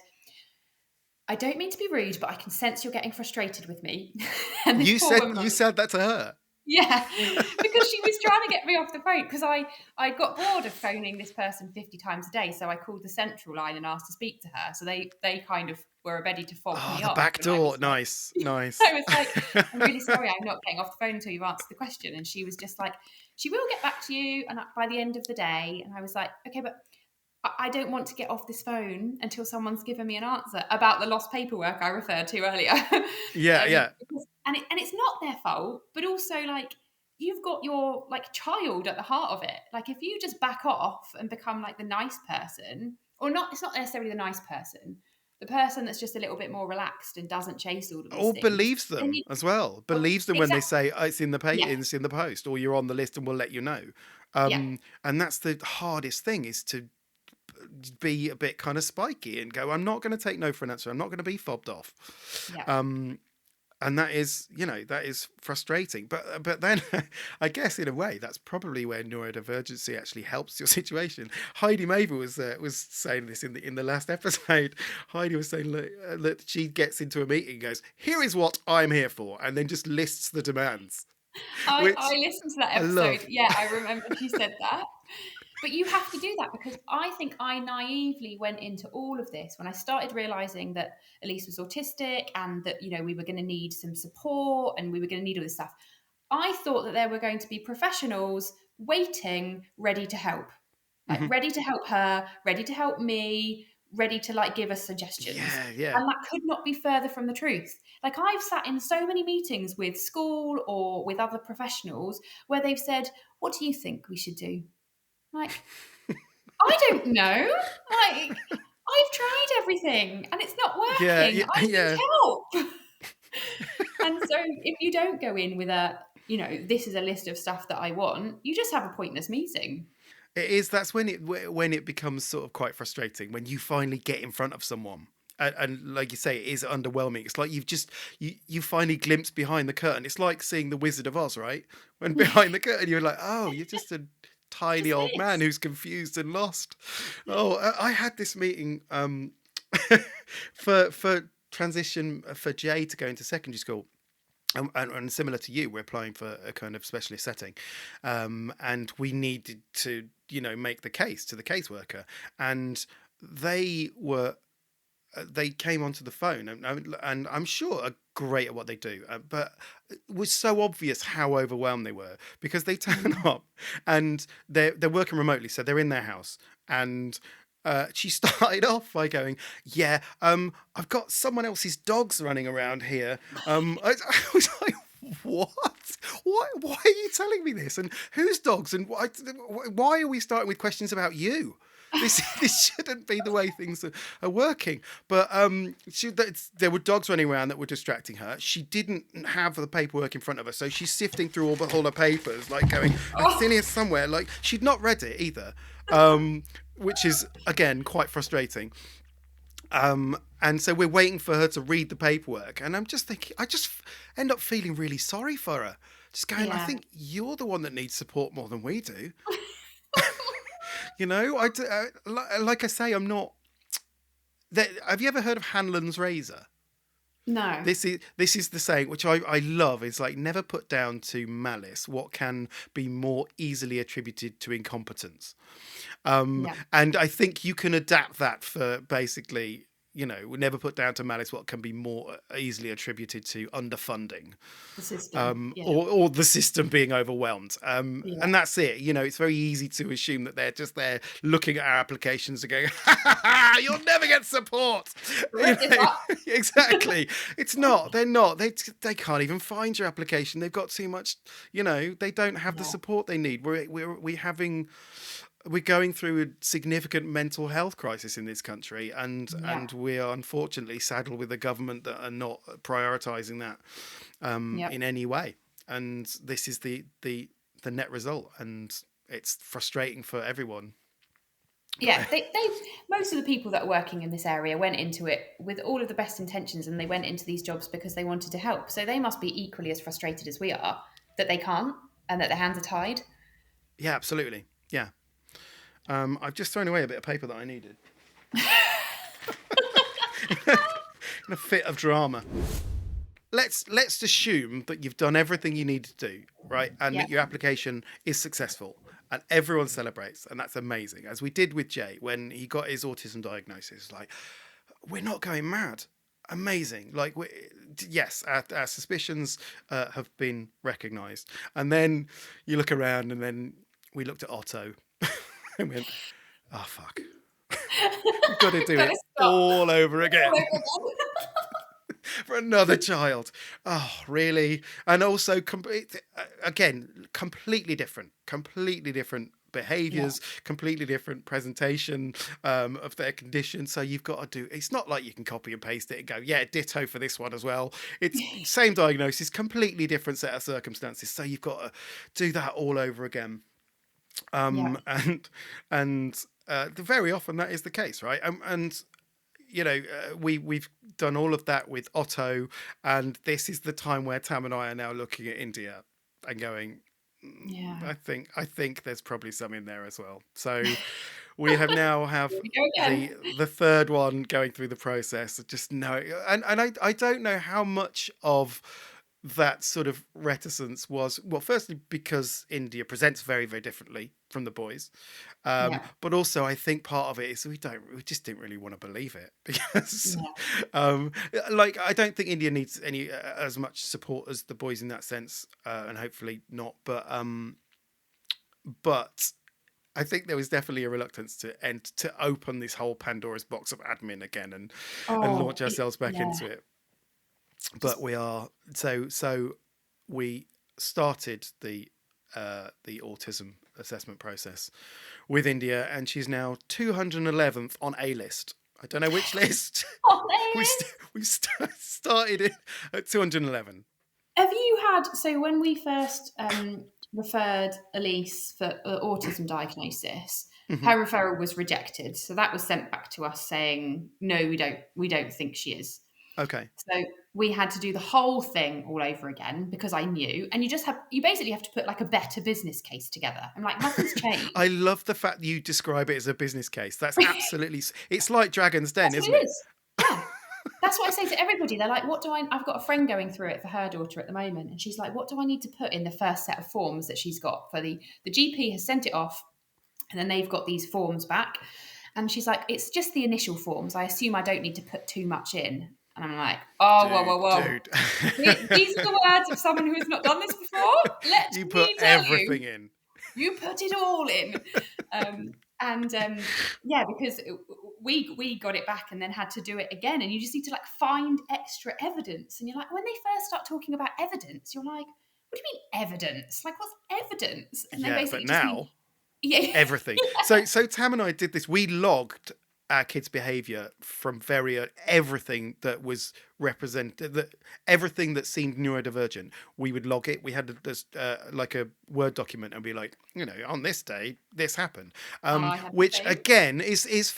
I don't mean to be rude, but I can sense you're getting frustrated with me. And you said that to her. Yeah, because she was trying to get me off the phone because I got bored of phoning this person 50 times a day. So I called the central line and asked to speak to her. So they kind of were ready to fob Oh, me the off. back And I door. was like, Nice, nice. I was like, I'm really sorry, I'm not getting off the phone until you've answered the question. And she was just like, she will get back to you and by the end of the day. And I was like, okay, but I don't want to get off this phone until someone's given me an answer about the lost paperwork I referred to earlier. Yeah. And it's not their fault, but also like you've got your like child at the heart of it. Like if you just back off and become like the nice person, or not, it's not necessarily the nice person, the person that's just a little bit more relaxed and doesn't chase all of these Or things. believes Then them you, as well. well, Believes them when they exactly, say, oh, it's in the yeah, it's in the post, or you're on the list and we'll let you know. yeah, And that's the hardest thing, is to be a bit kind of spiky and go, I'm not going to take no for an answer. I'm not going to be fobbed off. yeah. And that is, that is frustrating. But then I guess in a way that's probably where neurodivergency actually helps your situation. Heidi Maver was saying this in the last episode. Heidi was saying that she gets into a meeting and goes, here is what I'm here for, and then just lists the demands, which I listened to that I love. episode. Yeah, I remember she said that. But you have to do that because I think I naively went into all of this when I started realizing that Elise was autistic and that, we were going to need some support and we were going to need all this stuff. I thought that there were going to be professionals waiting, ready to help, like Mhm. ready to help her, ready to help me, ready to like give us suggestions. Yeah. And that could not be further from the truth. Like I've sat in so many meetings with school or with other professionals where they've said, what do you think we should do? Like, I don't know. Like, I've tried everything and it's not working. I need Yeah. help. And so if you don't go in with this is a list of stuff that I want, you just have a pointless meeting. It is. That's when it becomes sort of quite frustrating, when you finally get in front of someone. And like you say, it is underwhelming. It's like you finally glimpse behind the curtain. It's like seeing the Wizard of Oz, right? When behind the curtain you're like, oh, you're just a tiny Just old man this. who's confused and lost. Oh, I had this meeting for transition for Jay to go into secondary school. And similar to you, we're applying for a kind of specialist setting, and we needed to, make the case to the caseworker, and they came onto the phone, and I'm sure are great at what they do, but it was so obvious how overwhelmed they were, because they turn up and they're working remotely, so they're in their house, and she started off by going, yeah, I've got someone else's dogs running around here. I was like, what? Why are you telling me this? And whose dogs? And why are we starting with questions about you? This shouldn't be the way things are working. But there were dogs running around that were distracting her. She didn't have the paperwork in front of her, so she's sifting through all her papers, like going, it's in here somewhere. Like she'd not read it either, which is again quite frustrating. And so we're waiting for her to read the paperwork, and I'm just thinking, I just end up feeling really sorry for her. Just going, I think you're the one that needs support more than we do. Like I say, I'm not. Have you ever heard of Hanlon's razor? No. This is the saying, which I love. Is like, never put down to malice what can be more easily attributed to incompetence. And I think you can adapt that for basically, never put down to malice what can be more easily attributed to underfunding, The system, or the system being overwhelmed. And that's it. It's very easy to assume that they're just there looking at our applications and going, you'll never get support. Exactly. It's not. They're not. They can't even find your application. They've got too much. They don't have the support they need. We're going through a significant mental health crisis in this country, and we are unfortunately saddled with a government that are not prioritising that in any way. And this is the net result, and it's frustrating for everyone. Yeah, they most of the people that are working in this area went into it with all of the best intentions, and they went into these jobs because they wanted to help. So they must be equally as frustrated as we are that they can't and that their hands are tied. Yeah, absolutely. Yeah. I've just thrown away a bit of paper that I needed. In a fit of drama. let's assume that you've done everything you need to do, right, and Yeah. that your application is successful, and everyone celebrates, and that's amazing. As we did with Jay when he got his autism diagnosis, like, we're not going mad. Amazing. Like, yes, our suspicions have been recognised, and then you look around, and then we looked at Otto and went, oh fuck, we've got to do Gotta it stop. all over again. All over again. For another child. Oh, really? And also, again, completely different behaviors, completely different presentation of their condition. So you've got to do, it's not like you can copy and paste it and go, yeah, ditto for this one as well. It's same diagnosis, completely different set of circumstances. So you've got to do that all over again. And very often that is the case, right? And you know, we've done all of that with Otto, and this is the time where Tam and I are now looking at India and going, Yeah. I think there's probably some in there as well. So we have now have the third one going through the process. Just know, and I don't know how much of that sort of reticence was, well, firstly because India presents very, very differently from the boys, but also I think part of it is we just didn't really want to believe it because like, I don't think India needs any as much support as the boys in that sense, and hopefully not, but I think there was definitely a reluctance to open this whole Pandora's box of admin again and launch ourselves back into it. But we are so we started the autism assessment process with India, and she's now 211th on A list. I don't know which list. we started it at 211. Have you had, so when we first referred Elise for autism diagnosis, her referral was rejected, so that was sent back to us saying no, we don't think she is. Okay. So we had to do the whole thing all over again because I knew, and you basically have to put like a better business case together. I'm like, nothing's changed. I love the fact you describe it as a business case. That's absolutely, it's like Dragon's Den, isn't it? Yeah. That's what I say to everybody. They're like, I've got a friend going through it for her daughter at the moment, and she's like, what do I need to put in the first set of forms that she's got for the GP has sent it off, and then they've got these forms back, and she's like, it's just the initial forms. I assume I don't need to put too much in. And I'm like, whoa. Dude. These are the words of someone who has not done this before. You put everything in. You put it all in. Because we got it back and then had to do it again. And you just need to like find extra evidence. And you're like, when they first start talking about evidence, you're like, what do you mean evidence? Like, what's evidence? And yeah, but now, everything. So Tam and I did this. We logged our kids' behaviour from everything that was represented, everything that seemed neurodivergent, we would log it. We had like a Word document and be like, on this day this happened, which again is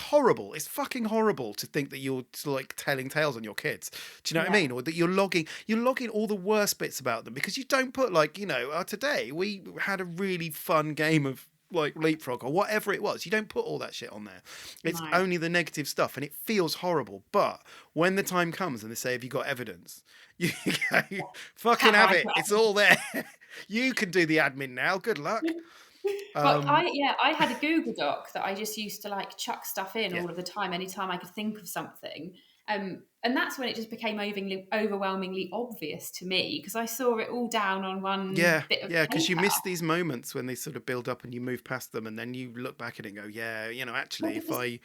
horrible. It's fucking horrible to think that you're like telling tales on your kids. Do you know what I mean? Or that you're logging all the worst bits about them, because you don't put like, today we had a really fun game of like leapfrog or whatever it was. You don't put all that shit on there. It's only the negative stuff, and it feels horrible. But when the time comes and they say, have you got evidence? You go, fucking have it. It's all there. You can do the admin now. Good luck. But I had a Google Doc that I just used to like chuck stuff in all of the time, anytime I could think of something. And that's when it just became overwhelmingly obvious to me, because I saw it all down on one bit of paper. Yeah, because you miss these moments when they sort of build up and you move past them, and then you look back at it and go, actually,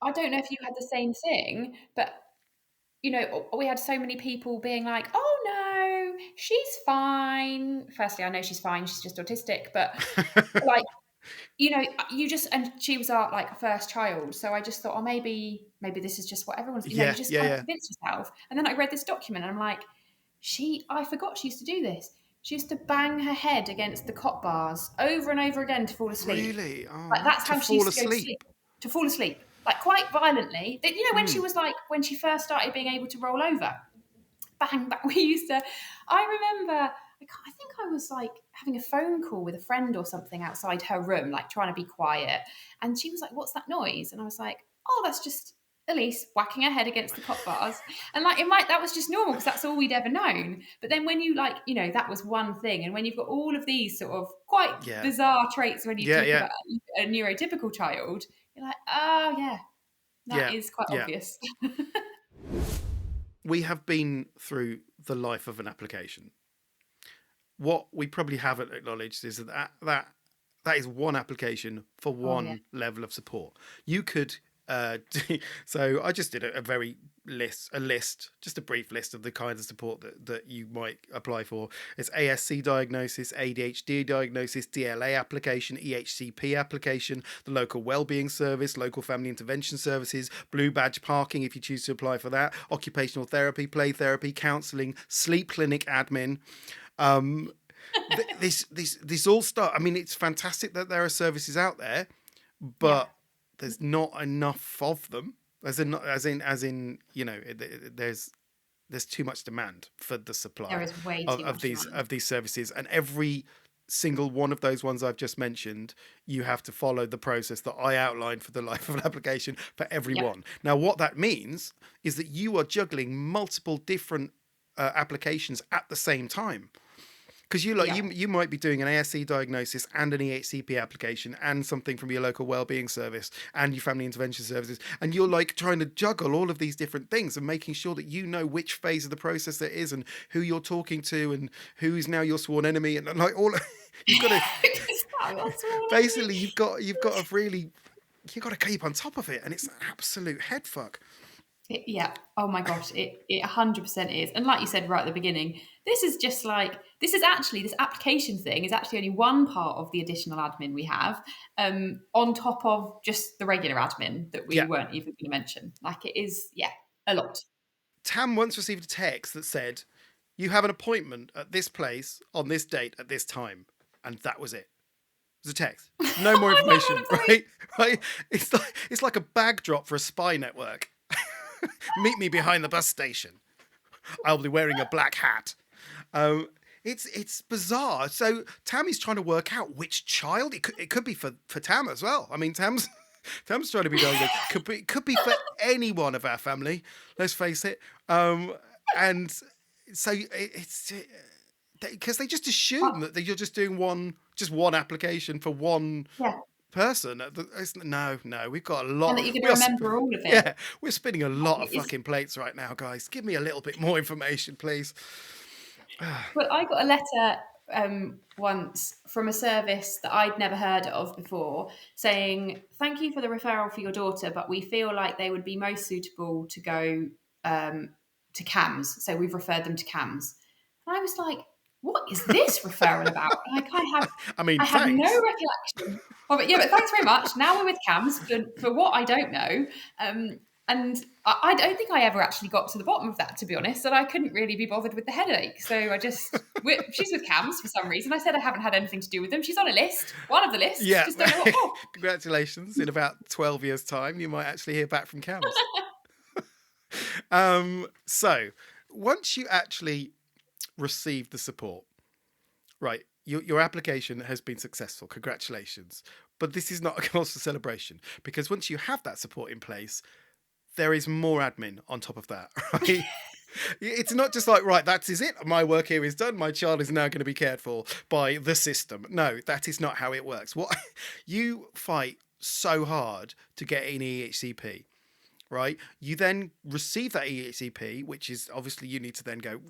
I don't know if you had the same thing, but, we had so many people being like, oh, no, she's fine. Firstly, I know she's fine. She's just autistic. But, like, and she was our like first child, so I just thought, oh, maybe this is just what everyone's, you just can't convince yourself. And then I read this document and I'm like, I forgot she used to do this. She used to bang her head against the cot bars over and over again to fall asleep. Really? Oh, like that's how she used to go to sleep. To fall asleep, like quite violently. When she was like, when she first started being able to roll over, bang, bang. I remember, I think I was like having a phone call with a friend or something outside her room, like trying to be quiet. And she was like, what's that noise? And I was like, oh, that's just Elise whacking her head against the pop bars. And like that was just normal because that's all we'd ever known. But then when you that was one thing. And when you've got all of these sort of quite Yeah. bizarre traits when you Yeah, look yeah. at a neurotypical child, you're like, oh yeah, that Yeah. is quite Yeah. obvious. We have been through the life of an application. What we probably haven't acknowledged is that is one application for one level of support. You could so I just did a list, just a brief list of the kinds of support that you might apply for. It's ASC diagnosis, ADHD diagnosis, DLA application, EHCP application, the local wellbeing service, local family intervention services, blue badge parking if you choose to apply for that, occupational therapy, play therapy, counselling, sleep clinic admin. This all start. I mean, it's fantastic that there are services out there, but there's not enough of them. As in, there's too much demand for the supply. There is way too much of these services, and every single one of those ones I've just mentioned, you have to follow the process that I outlined for the life of an application for everyone. Now, what that means is that you are juggling multiple different applications at the same time. Because you might be doing an ASC diagnosis and an EHCP application and something from your local wellbeing service and your family intervention services, and you're like trying to juggle all of these different things and making sure that you know which phase of the process it is and who you're talking to and who is now your sworn enemy, and like all you've got to basically you've got to keep on top of it, and it's an absolute head fuck. Yeah. Oh my gosh, it 100% is. And like you said right at the beginning, this application thing is actually only one part of the additional admin we have, on top of just the regular admin that we weren't even going to mention. Like it is, a lot. Tam once received a text that said, "You have an appointment at this place on this date at this time," and that was it. It was a text, no more information. Right? It's like a bag drop for a spy network. Meet me behind the bus station. I'll be wearing a black hat. It's bizarre. So Tammy's trying to work out which child it could be for Tam as well. I mean, Tam's trying to be diagnosed. Could be for any one of our family. Let's face it. And so it's because they just assume that you're just doing one application for one. Person. No, we've got a lot. And that you're going to remember all of it. Yeah, we're spinning a lot of fucking plates right now, guys. Give me a little bit more information, please. Well, I got a letter once from a service that I'd never heard of before saying, "Thank you for the referral for your daughter, but we feel like they would be most suitable to go to CAMHS. So we've referred them to CAMHS." And I was like, what is this referral about? Like I have no recollection of it. Yeah, but thanks very much. Now we're with CAMHS for what I don't know. And I don't think I ever actually got to the bottom of that, to be honest. And I couldn't really be bothered with the headache. So she's with CAMHS for some reason. I said I haven't had anything to do with them. She's on a list, one of the lists. Yeah. Just don't know what for. Congratulations. In about 12 years' time, you might actually hear back from CAMHS. So once you actually receive the support, right, your application has been successful. Congratulations. But this is not a cause for celebration, because once you have that support in place, there is more admin on top of that, right? It's not just like, right, that is it. My work here is done. My child is now going to be cared for by the system. No, that is not how it works. What you fight so hard to get an EHCP, right? You then receive that EHCP, which is obviously you need to then go,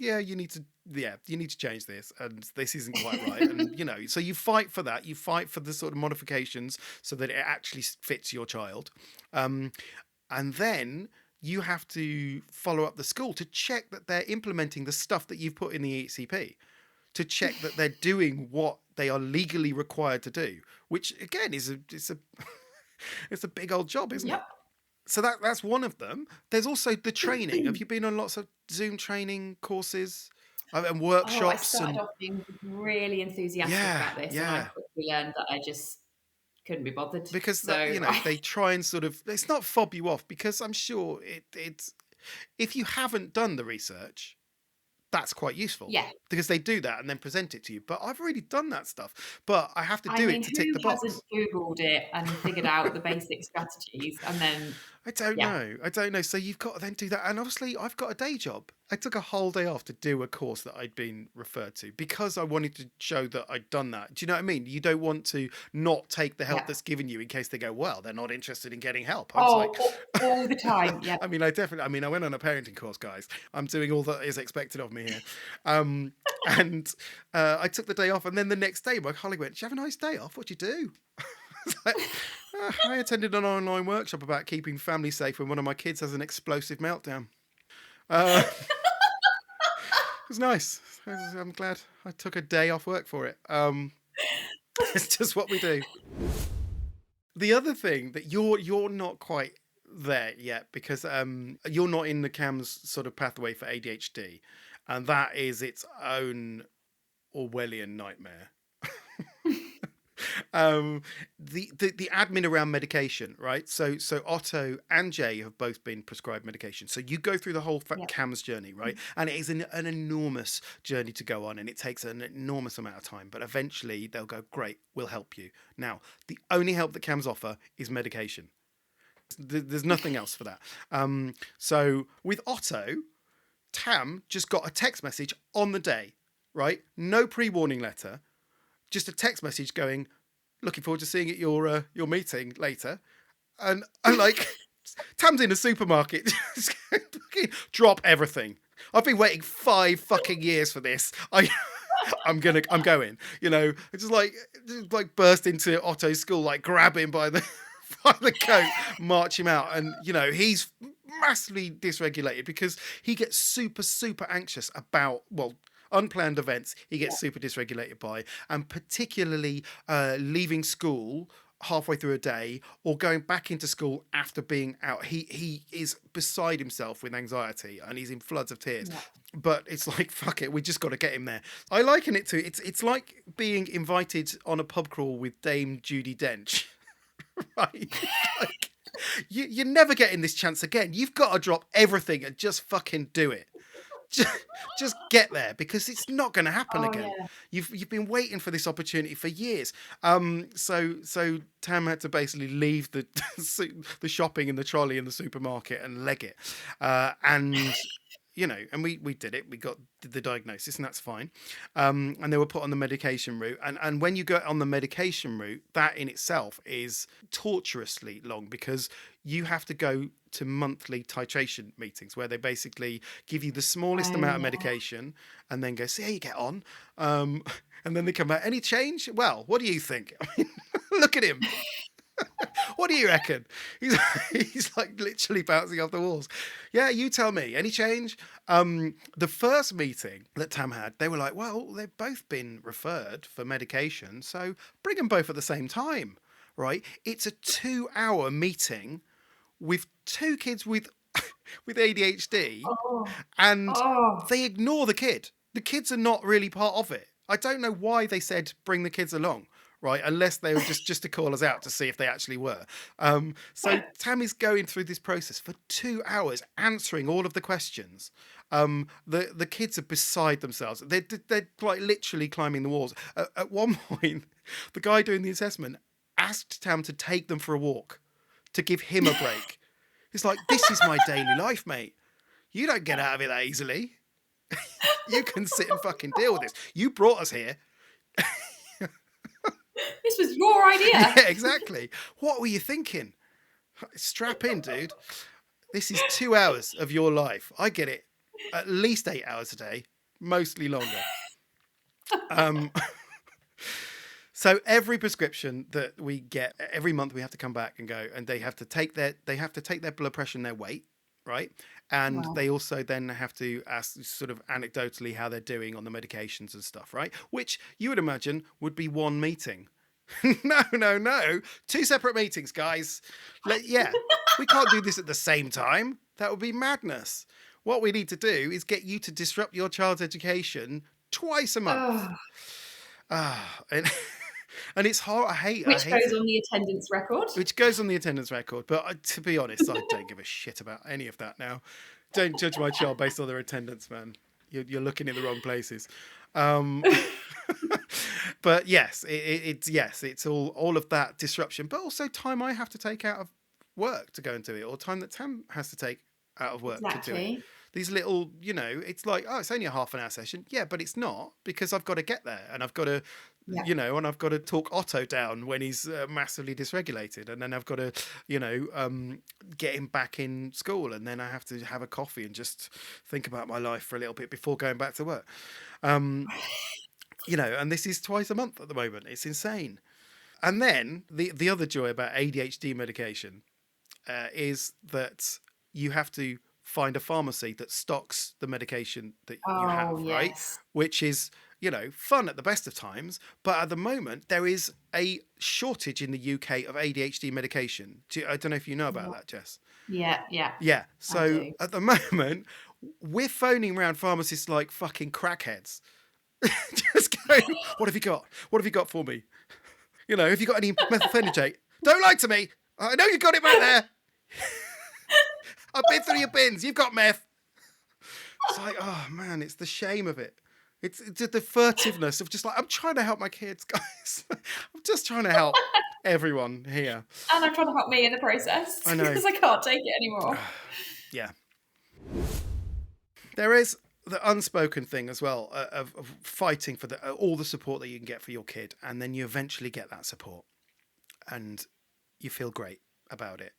you need to change this, and this isn't quite right. And so you fight for that. You fight for the sort of modifications so that it actually fits your child. And then you have to follow up the school to check that they're implementing the stuff that you've put in the EHCP, to check that they're doing what they are legally required to do, which again is it's a big old job, isn't it? So that's one of them. There's also the training. Have you been on lots of Zoom training courses and workshops? I started off being really enthusiastic about this, and I quickly learned that I just couldn't be bothered. Because they try and sort of, it's not fob you off, because I'm sure it's if you haven't done the research, that's quite useful. Yeah. Because they do that and then present it to you. But I've already done that stuff. But I have to do it to tick the box. Who hasn't Googled it and figured out the basic strategies and then I don't Yeah. know. I don't know. So you've got to then do that. And obviously, I've got a day job. I took a whole day off to do a course that I'd been referred to because I wanted to show that I'd done that. Do you know what I mean? You don't want to not take the help Yeah. that's given you in case they go, well, they're not interested in getting help. I was like, all the time. Yeah. I went on a parenting course, guys. I'm doing all that is expected of me here. And I took the day off. And then the next day, my colleague went, did you have a nice day off? What'd you do? Like, I attended an online workshop about keeping family safe when one of my kids has an explosive meltdown. It was nice. I'm glad I took a day off work for it. It's just what we do. The other thing that you're not quite there yet because you're not in the CAMHS sort of pathway for ADHD, and that is its own Orwellian nightmare. The admin around medication, right? So Otto and Jay have both been prescribed medication. So you go through the whole CAMHS journey, right? And it is an enormous journey to go on, and it takes an enormous amount of time. But eventually they'll go, great, we'll help you. Now, the only help that CAMHS offer is medication. There's nothing else for that. So with Otto, Tam just got a text message on the day, right? No pre-warning letter. Just a text message going, looking forward to seeing you at your meeting later. And I'm like, Tam's in a supermarket. Drop everything. I've been waiting 5 fucking years for this. I'm going. You know, it's just like burst into Otto's school, like grab him by the coat, march him out. And, you know, he's massively dysregulated because he gets super, super anxious about, unplanned events he gets super dysregulated by, and particularly leaving school halfway through a day or going back into school after being out. He is beside himself with anxiety and he's in floods of tears. But it's like, fuck it, we just got to get him there. I liken it to it's like being invited on a pub crawl with Dame Judi Dench. Right? Like, you're never getting this chance again. You've got to drop everything and just fucking do it. Just get there, because it's not going to happen again. Yeah. You've been waiting for this opportunity for years. So Tam had to basically leave the shopping in the trolley in the supermarket and leg it. And you know, and we did it. We got the diagnosis, and that's fine. And they were put on the medication route. And when you go on the medication route, that in itself is torturously long, because you have to go to monthly titration meetings where they basically give you the smallest amount of medication and then go, see how you get on. And then they come back, any change? Well, what do you think? I mean, look at him. What do you reckon? He's like literally bouncing off the walls. Yeah, you tell me. Any change? The first meeting that Tam had, they were like, well, they've both been referred for medication, so bring them both at the same time, right? It's a 2-hour meeting with 2 kids with ADHD, and they ignore the kid. The kids are not really part of it. I don't know why they said bring the kids along. Right, unless they were just to call us out to see if they actually were. So Tammy's going through this process for 2 hours, answering all of the questions. The kids are beside themselves. They're like literally climbing the walls. At one point, the guy doing the assessment asked Tam to take them for a walk, to give him a break. He's like, this is my daily life, mate. You don't get out of it that easily. You can sit and fucking deal with this. You brought us here. This was your idea. Yeah, exactly. What were you thinking? Strap in, dude. This is 2 hours of your life. I get it. At least 8 hours a day, mostly longer. So every prescription that we get every month, we have to come back and go, and they have to take their blood pressure and their weight, right? And they also then have to ask sort of anecdotally how they're doing on the medications and stuff, right? Which you would imagine would be one meeting. No. 2 separate meetings, guys. We can't do this at the same time. That would be madness. What we need to do is get you to disrupt your child's education twice a month. And it's hard. Which goes on the attendance record. Which goes on the attendance record. But to be honest, I don't give a shit about any of that now. Don't judge my child based on their attendance, man. You're looking in the wrong places. But yes, it's all of that disruption, but also time I have to take out of work to go and do it, or time that Tam has to take out of work to do it. Exactly. These little, it's like, oh, it's only a half an hour session. Yeah, but it's not, because I've got to get there, and I've got to, Yeah. and I've got to talk Otto down when he's massively dysregulated, and then I've got to, get him back in school, and then I have to have a coffee and just think about my life for a little bit before going back to work. And this is twice a month at the moment. It's insane. And then the other joy about ADHD medication is that you have to find a pharmacy that stocks the medication that you have, right? Yes. Which is, fun at the best of times. But at the moment, there is a shortage in the UK of ADHD medication. I don't know if you know about that, Jess. Yeah. Yeah. I So do. at the moment, we're phoning around pharmacists like fucking crackheads. Just going, what have you got? What have you got for me? Have you got any methylphenidate? Don't lie to me. I know you got it back there. I've been through your bins. You've got meth. It's like, oh man, it's the shame of it. It's the furtiveness of just like, I'm trying to help my kids, guys. I'm just trying to help everyone here. And I'm trying to help me in the process. I know. Because I can't take it anymore. Yeah. There is the unspoken thing as well of fighting for all the support that you can get for your kid, and then you eventually get that support and you feel great about it.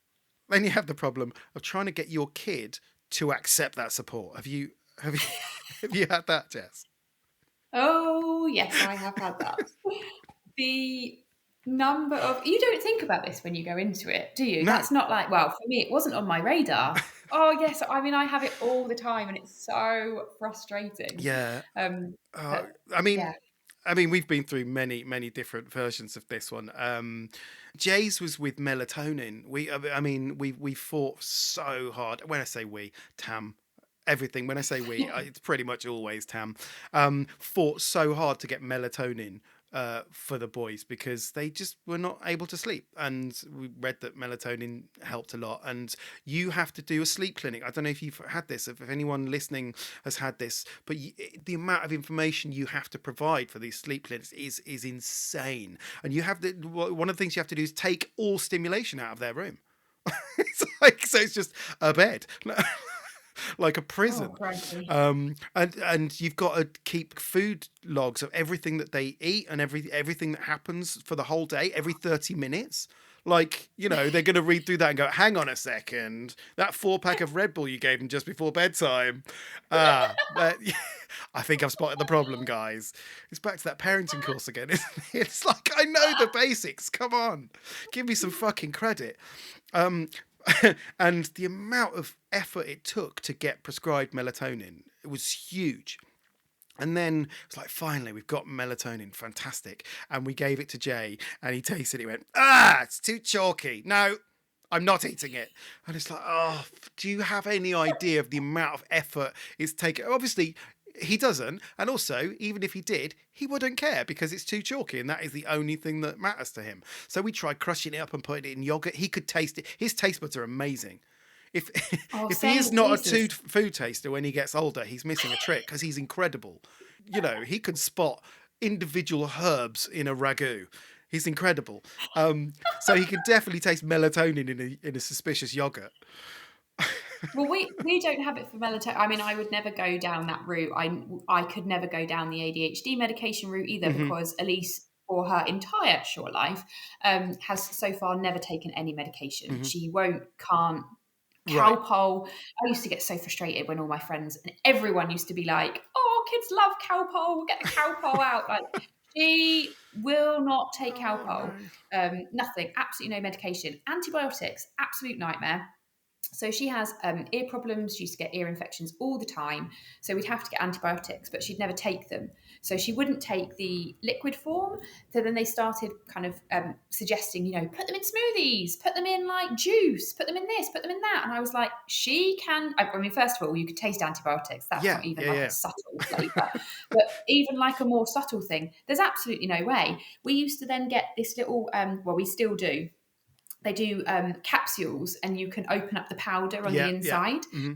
Then you have the problem of trying to get your kid to accept that support. Have you had that, Jess? Oh, yes, I have had that. The number of... You don't think about this when you go into it, do you? No. That's not like... Well, for me, it wasn't on my radar. Oh, yes. I mean, I have it all the time, and it's so frustrating. Yeah. Yeah. We've been through many, many different versions of this one. Jay's was with melatonin. We fought so hard. When I say we, Tam, everything. When I say we, it's pretty much always Tam. Fought so hard to get melatonin for the boys because they just were not able to sleep. And we read that melatonin helped a lot. And you have to do a sleep clinic. I don't know if you've had this, if anyone listening has had this, but the amount of information you have to provide for these sleep clinics is insane. And you have one of the things you have to do is take all stimulation out of their room. So it's just a bed. Like a prison. And you've got to keep food logs of everything that they eat and everything that happens for the whole day every 30 minutes. Like, they're going to read through that and go, hang on a second, that 4-pack of Red Bull you gave them just before bedtime. I think I've spotted the problem, guys. It's back to that parenting course again, isn't it? It's like, I know the basics. Come on. Give me some fucking credit. And the amount of effort it took to get prescribed melatonin, it was huge. And then it's like, finally, we've got melatonin. Fantastic. And we gave it to Jay and he tasted it. He went, it's too chalky. No, I'm not eating it. And it's like, oh, do you have any idea of the amount of effort it's taken? Obviously, he doesn't. And also, even if he did, he wouldn't care because it's too chalky and that is the only thing that matters to him. So we tried crushing it up and putting it in yogurt. He could taste it. His taste buds are amazing. If he is not a food taster when he gets older, he's missing a trick because he's incredible. He can spot individual herbs in a ragu. He's incredible. So he can definitely taste melatonin in a suspicious yogurt. Well, we don't have it for melatonin. I mean, I would never go down that route. I could never go down the ADHD medication route either because Elise, for her entire short life, has so far never taken any medication. She can't. Cowpole. Right. I used to get so frustrated when all my friends and everyone used to be like, "Oh, kids love Cowpole. We'll get the Cowpole out." Like, she will not take Cowpole. No. Nothing. Absolutely no medication. Antibiotics. Absolute nightmare. So she has ear problems. She used to get ear infections all the time. So we'd have to get antibiotics, but she'd never take them. So she wouldn't take the liquid form. So then they started kind of suggesting, put them in smoothies, put them in like juice, put them in this, put them in that. And I was like, she can. I mean, first of all, you could taste antibiotics. That's not even a subtle flavour. But even like a more subtle thing, there's absolutely no way. We used to then get this little, we still do. They do capsules and you can open up the powder on the inside. Yeah.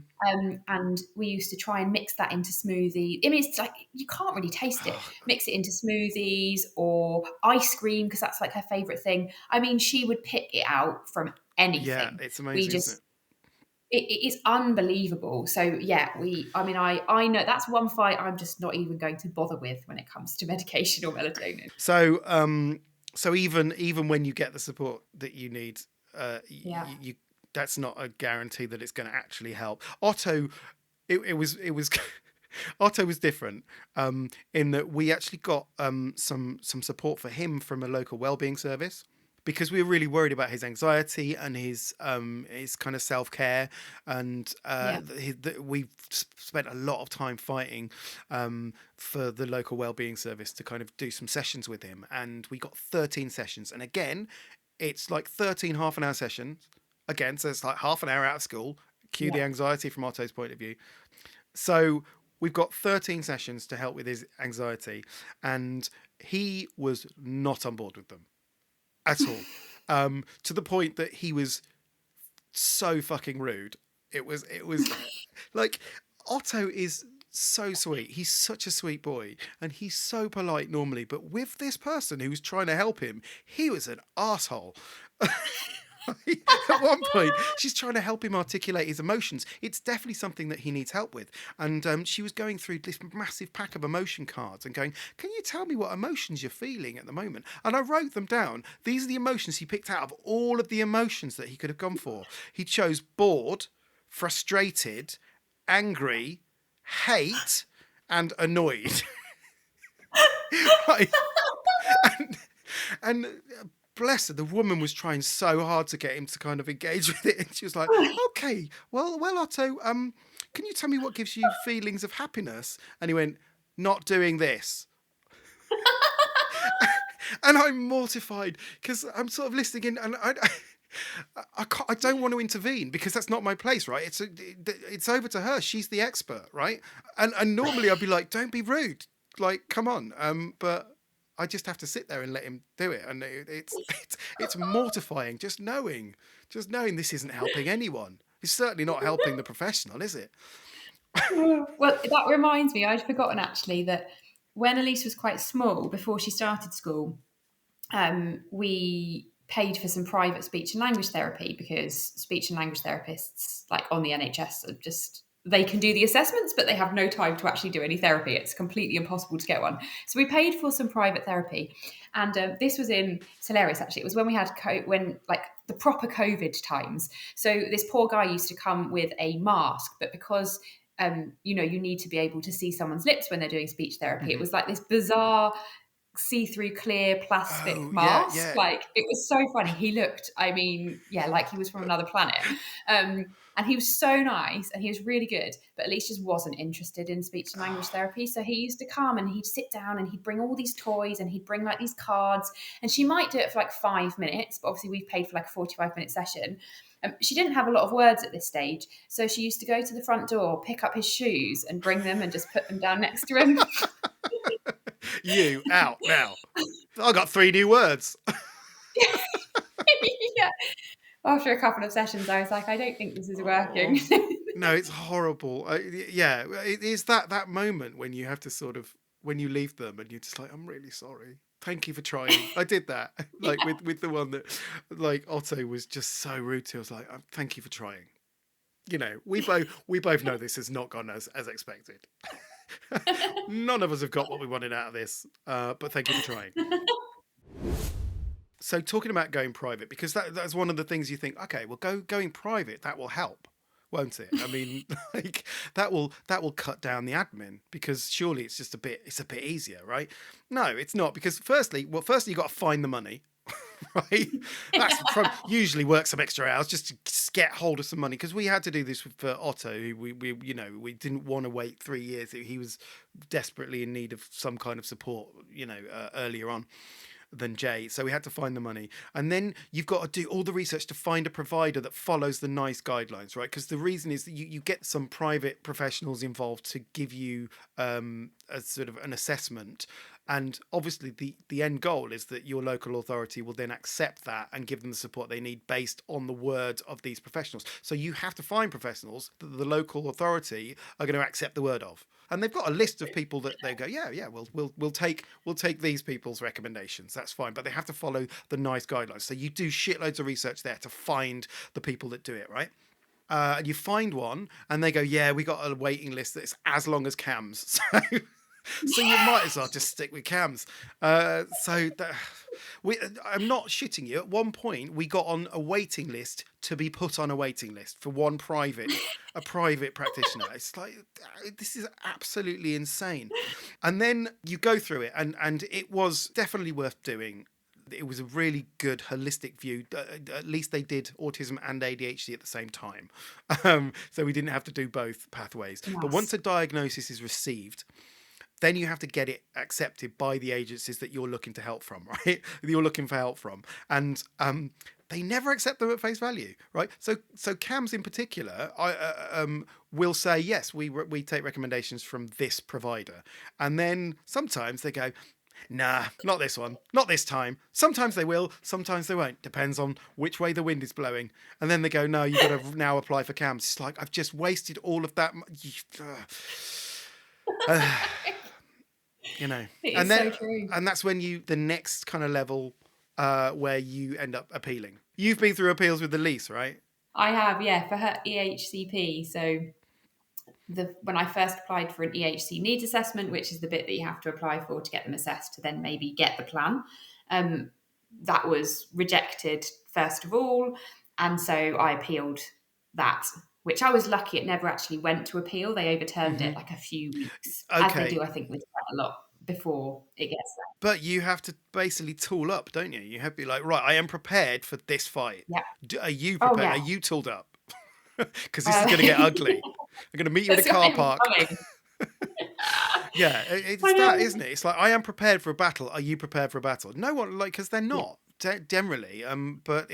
And we used to try and mix that into smoothie. I mean, it's like, you can't really taste it. Mix it into smoothies or ice cream because that's like her favourite thing. I mean, she would pick it out from Yeah, anything. it's We amazing, isn't it? just it is unbelievable. So yeah, I know that's one fight I'm just not even going to bother with when it comes to medication or melatonin. So, so even when you get the support that you need, Yeah. you that's not a guarantee that it's going to actually help. Otto, it was Otto was different, in that we actually got some support for him from a local wellbeing service, because we were really worried about his anxiety and his kind of self-care, and Yeah. we've spent a lot of time fighting for the local wellbeing service to kind of do some sessions with him, and we got 13 sessions, and again it's like 13 half-an-hour sessions again, so it's like half an hour out of school. Cue the Yeah. anxiety from Otto's point of view. So we've got 13 sessions to help with his anxiety, and he was not on board with them at all. To the point that he was so fucking rude. It was like, Otto is so sweet. He's such a sweet boy, and he's so polite normally. But with this person who's trying to help him, he was an asshole. At one point, she's trying to help him articulate his emotions. It's definitely something that he needs help with. And she was going through this massive pack of emotion cards and going, "Can you tell me what emotions you're feeling at the moment?" And I wrote them down. These are the emotions he picked out of all of the emotions that he could have gone for. He chose bored, frustrated, angry, hate, and annoyed. Right? And, and bless her, the woman was trying so hard to get him to kind of engage with it, and she was like, "Okay, well, Otto, can you tell me what gives you feelings of happiness?" And he went, "Not doing this." And I'm mortified because I'm sort of listening in, and I don't want to intervene because that's not my place, right? It's over to her. She's the expert, right? And normally I'd be like, "Don't be rude, like, come on." But I just have to sit there and let him do it, and it's mortifying just knowing this isn't helping anyone. It's certainly not helping the professional, is it? Well, that reminds me, I'd forgotten actually that when Elise was quite small, before she started school, we paid for some private speech and language therapy because speech and language therapists, like on the NHS, are just, they can do the assessments, but they have no time to actually do any therapy. It's completely impossible to get one. So we paid for some private therapy, and this was it's hilarious actually. It was when we had when like the proper COVID times. So this poor guy used to come with a mask, but because you need to be able to see someone's lips when they're doing speech therapy. It was like this bizarre see-through clear plastic Oh yeah, mask. yeah. Like, it was so funny. He looked, I mean, yeah, like he was from another planet. And he was so nice and he was really good, but Elise just wasn't interested in speech and language therapy. So he used to come and he'd sit down and he'd bring all these toys and he'd bring like these cards, and she might do it for like 5 minutes, but obviously we've paid for like a 45-minute session. She didn't have a lot of words at this stage, so she used to go to the front door, pick up his shoes and bring them and just put them down next to him. You out now. I got 3 new words. Yeah. After a couple of sessions, I was like, I don't think this is working. No, it's horrible. Yeah, it is that moment when you have to sort of, when you leave them and you're just like, "I'm really sorry. Thank you for trying." I did that, like with the one that, like, Otto was just so rude to. I was like, "Thank you for trying." We both know this has not gone as expected. None of us have got what we wanted out of this, but thank you for trying. So talking about going private, because that's one of the things you think, okay, well, going private, that will help, won't it? I mean, like, that will cut down the admin, because surely it's just a bit easier, right? No, it's not, because firstly you got to find the money. Right, that's usually work some extra hours just to get hold of some money, because we had to do this for Otto, who we didn't want to wait 3 years. He was desperately in need of some kind of support, earlier on than Jay, so we had to find the money. And then you've got to do all the research to find a provider that follows the NICE guidelines, right? Because the reason is that you get some private professionals involved to give you a sort of an assessment, And obviously the end goal is that your local authority will then accept that and give them the support they need based on the words of these professionals. So you have to find professionals that the local authority are going to accept the word of. And they've got a list of people that they go, yeah, we'll take these people's recommendations. That's fine, but they have to follow the NICE guidelines. So you do shitloads of research there to find the people that do it, right? And you find one, and they go, yeah, we got a waiting list that's as long as CAMHS. So you might as well just stick with CAMHS. I'm not shitting you. At one point, we got on a waiting list to be put on a waiting list for a private practitioner. It's like, this is absolutely insane. And then you go through it, and it was definitely worth doing. It was a really good holistic view. At least they did autism and ADHD at the same time. So we didn't have to do both pathways. Nice. But once a diagnosis is received, then you have to get it accepted by the agencies that you're looking to help from, right? You're looking for help from. And they never accept them at face value, right? So CAMHS in particular, will say, yes, we take recommendations from this provider. And then sometimes they go, nah, not this one, not this time. Sometimes they will, sometimes they won't. Depends on which way the wind is blowing. And then they go, no, you've got to now apply for CAMHS. It's like, I've just wasted all of that. You know, It is so true. And that's when the next kind of level where you end up appealing. You've been through appeals with the lease, right? I have, yeah, for her EHCP. So when I first applied for an EHC needs assessment, which is the bit that you have to apply for to get them assessed to then maybe get the plan, that was rejected first of all. And so I appealed that, which I was lucky it never actually went to appeal. They overturned it like a few weeks, as they do, I think, with quite a lot before it gets there. But you have to basically tool up, don't you? You have to be like, right, I am prepared for this fight. Yeah. Are you prepared? Yeah. Are you tooled up? Because this is going to get ugly. I'm going to meet you in a car park. Yeah, it's that, isn't it? It's like, I am prepared for a battle. Are you prepared for a battle? No one, like, because they're not generally. But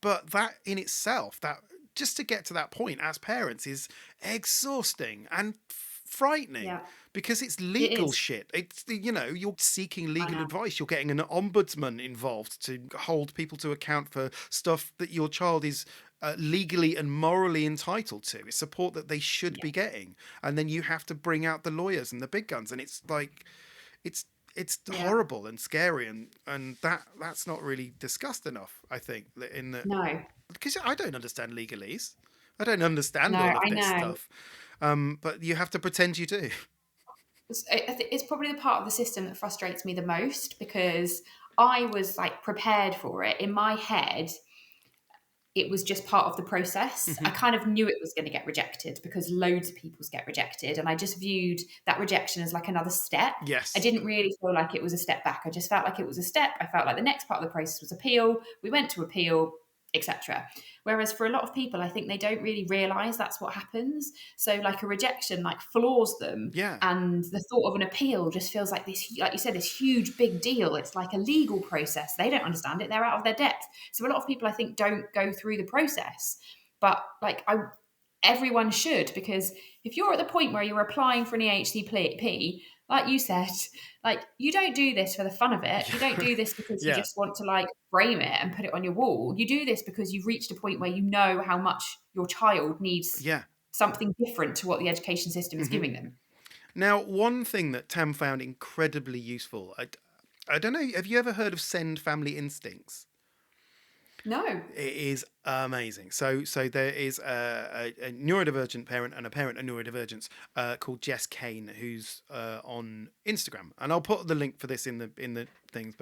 but that in itself, that just to get to that point as parents is exhausting and frightening. Because it's legal shit. It's, you're seeking legal advice. You're getting an ombudsman involved to hold people to account for stuff that your child is legally and morally entitled to. It's support that they should be getting. And then you have to bring out the lawyers and the big guns. And it's like, it's horrible and scary. And that's not really discussed enough, I think. No. Because I don't understand legalese. I don't understand all of this stuff. But you have to pretend you do. It's probably the part of the system that frustrates me the most, because I was like prepared for it. In my head, it was just part of the process. Mm-hmm. I kind of knew it was going to get rejected because loads of people's get rejected. And I just viewed that rejection as like another step. Yes. I didn't really feel like it was a step back. I just felt like it was a step. I felt like the next part of the process was appeal. We went to appeal, etc. Whereas for a lot of people, I think they don't really realize that's what happens. So like a rejection like floors them. Yeah. And the thought of an appeal just feels like this, like you said, this huge big deal. It's like a legal process. They don't understand it. They're out of their depth. So a lot of people, I think, don't go through the process. But like everyone should, because if you're at the point where you're applying for an EHCP, like you said, like you don't do this for the fun of it. You don't do this because you just want to like frame it and put it on your wall. You do this because you've reached a point where you know how much your child needs something different to what the education system is giving them. Now, one thing that Tam found incredibly useful, I don't know, have you ever heard of Send Family Instincts? No. It is amazing. So there is a neurodivergent parent and a parent of neurodivergence called Jess Kane, who's on Instagram, and I'll put the link for this in the things.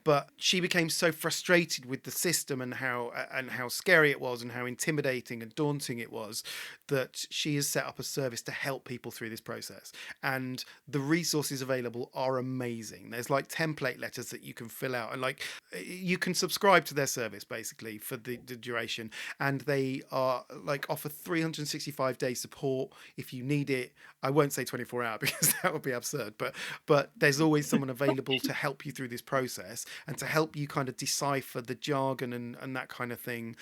But she became so frustrated with the system and how scary it was and how intimidating and daunting it was that she has set up a service to help people through this process. And the resources available are amazing. There's like template letters that you can fill out, and like you can subscribe to their service basically for the duration, and they are like offer 365-day support if you need it. I won't say 24-hour because that would be absurd, but there's always someone available to help you through this process and to help you kind of decipher the jargon and that kind of thing.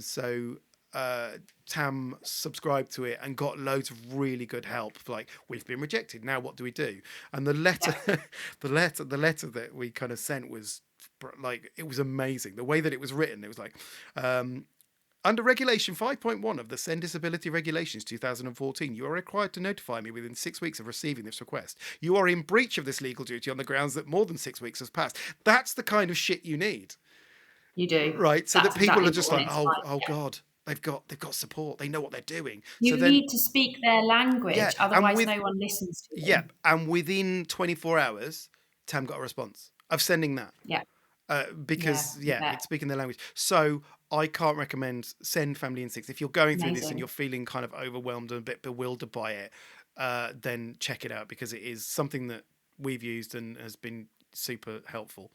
So Tam subscribed to it and got loads of really good help. Like, we've been rejected. Now what do we do? And the letter, the letter that we kind of sent was like, it was amazing. The way that it was written, it was like, under Regulation 5.1 of the Send Disability Regulations 2014, you are required to notify me within 6 weeks of receiving this request. You are in breach of this legal duty on the grounds that more than 6 weeks has passed. That's the kind of shit you need. You do. Right, so That's that people exactly are just what like, it's oh God, they've got support. They know what they're doing. You So then, need to speak their language, yeah, otherwise no one listens to yeah, them. and within 24 hours, Tam got a response of sending that. Yeah. Because Yeah. it's speaking their language. So I can't recommend Send Family in 6. If you're going through this and Amazing. you're feeling kind of overwhelmed and a bit bewildered by it, then check it out, because it is something that we've used and has been super helpful.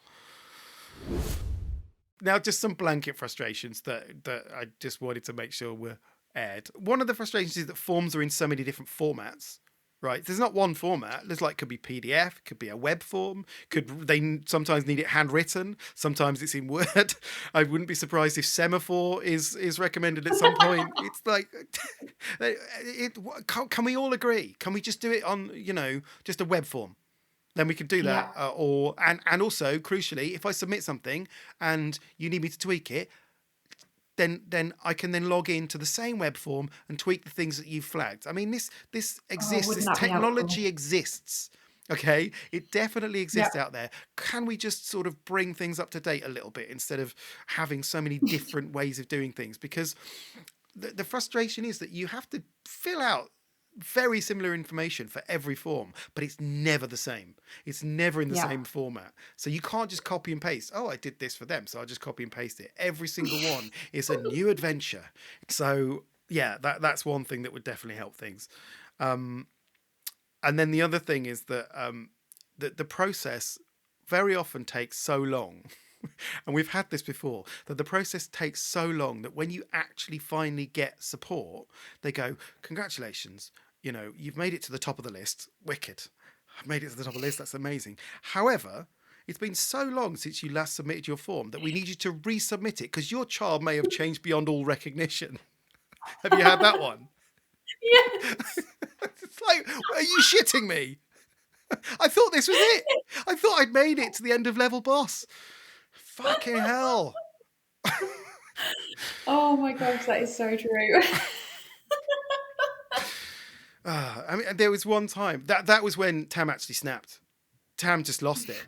Now, just some blanket frustrations that I just wanted to make sure were aired. One of the frustrations is that forms are in so many different formats. Right, there's not one format. There's like, could be PDF, could be a web form. They sometimes need it handwritten. Sometimes it's in Word. I wouldn't be surprised if semaphore is recommended at some point. It's like, can we all agree? Can we just do it on, just a web form? Then we could do that. Yeah. And also, crucially, if I submit something and you need me to tweak it, then I can then log into the same web form and tweak the things that you've flagged. I mean, this exists. wouldn't This that be technology helpful? exists. Okay, it definitely exists out there. Can we just sort of bring things up to date a little bit instead of having so many different ways of doing things? Because the frustration is that you have to fill out very similar information for every form, but it's never the same. It's never in the same format. So you can't just copy and paste. Oh, I did this for them, so I'll just copy and paste it. Every single one is a new adventure. So yeah, that's one thing that would definitely help things. And then the other thing is that the process very often takes so long. And we've had this before, that the process takes so long that when you actually finally get support, they go, congratulations, you've made it to the top of the list. Wicked. I've made it to the top of the list. That's amazing. However, it's been so long since you last submitted your form that we need you to resubmit it because your child may have changed beyond all recognition. Have you had that one? Yes. It's like, are you shitting me? I thought this was it. I thought I'd made it to the end of level boss. Fucking hell. Oh my gosh, that is so true. I mean, there was one time that was when Tam actually snapped. Tam just lost it.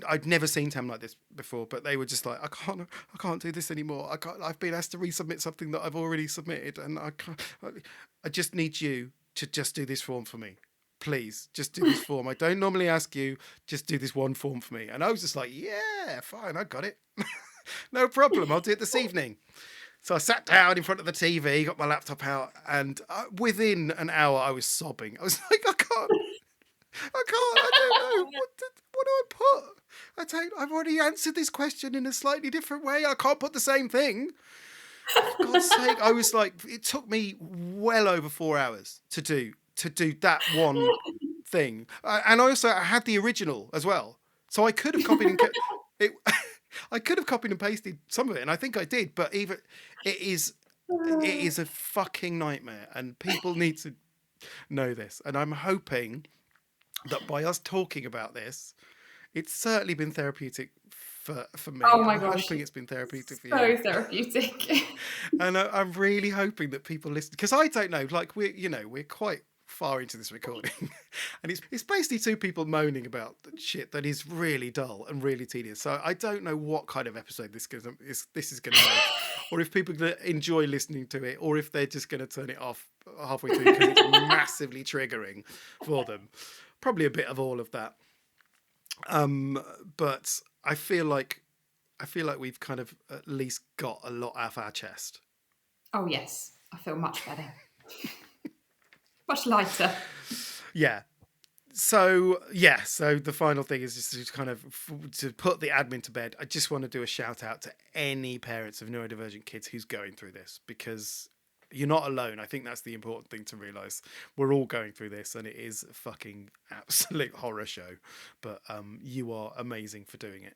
I'd never seen Tam like this before, but they were just like, I can't do this anymore. I've been asked to resubmit something that I've already submitted, and I just need you to just do this form for me. Please, just do this form. I don't normally ask you, just do this one form for me. And I was just like, yeah, fine, I got it. No problem, I'll do it this evening. So I sat down in front of the TV, got my laptop out, and within an hour I was sobbing. I was like, I can't, I don't know. What do I put? I've already answered this question in a slightly different way. I can't put the same thing. For God's sake, I was like, it took me well over 4 hours to do that one thing, and I had the original as well, so I could have copied and it. I could have copied and pasted some of it, and I think I did. But even it is a fucking nightmare, and people need to know this. And I'm hoping that by us talking about this, it's certainly been therapeutic for me. Oh my I'm gosh, hoping it's been therapeutic for so you. therapeutic. And I'm really hoping that people listen, because I don't know, like we're quite far into this recording, and it's basically two people moaning about shit that is really dull and really tedious. So I don't know what kind of episode this is going to make, or if people enjoy listening to it, or if they're just going to turn it off halfway through because it's massively triggering for them. Probably a bit of all of that. But I feel like we've kind of at least got a lot off our chest. Oh yes, I feel much better. Much lighter. Yeah. So the final thing is just to kind of to put the admin to bed. I just want to do a shout out to any parents of neurodivergent kids who's going through this, because you're not alone. I think that's the important thing to realise. We're all going through this, and it is a fucking absolute horror show. But you are amazing for doing it.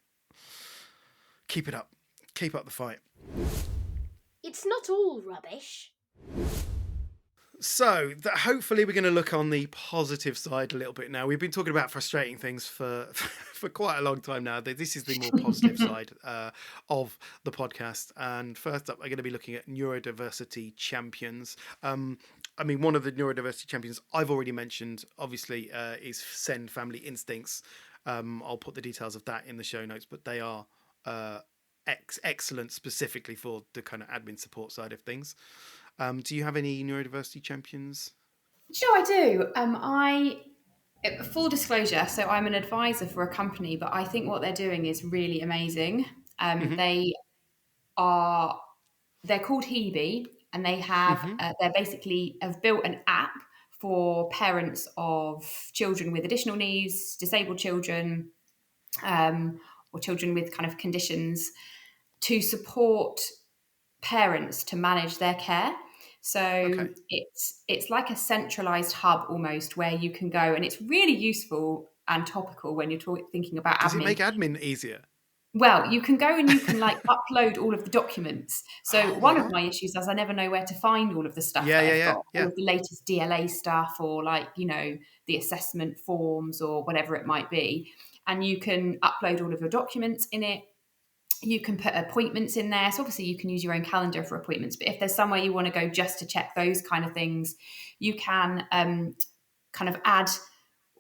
Keep it up. Keep up the fight. If it's not all rubbish. So hopefully we're going to look on the positive side a little bit now. We've been talking about frustrating things for for quite a long time now. This is the more positive side of the podcast. And first up, we're going to be looking at neurodiversity champions. I mean, one of the neurodiversity champions I've already mentioned, obviously, is Send Family Instincts. I'll put the details of that in the show notes, but they are excellent specifically for the kind of admin support side of things. Do you have any neurodiversity champions? Do you know, I do. Full disclosure, so I'm an advisor for a company, but I think what they're doing is really amazing. They're called Hebe, and they basically have built an app for parents of children with additional needs, disabled children, or children with kind of conditions, to support parents to manage their care. So it's like a centralized hub almost, where you can go, and it's really useful and topical when you're thinking about Does admin. it make admin easier? Well, you can go and you can like upload all of the documents. So one of my issues is I never know where to find all of the stuff that I've got, all of the latest DLA stuff, or like, you know, the assessment forms or whatever it might be. And you can upload all of your documents in it. You can put appointments in there. So obviously you can use your own calendar for appointments, but if there's somewhere you want to go just to check those kind of things, you can kind of add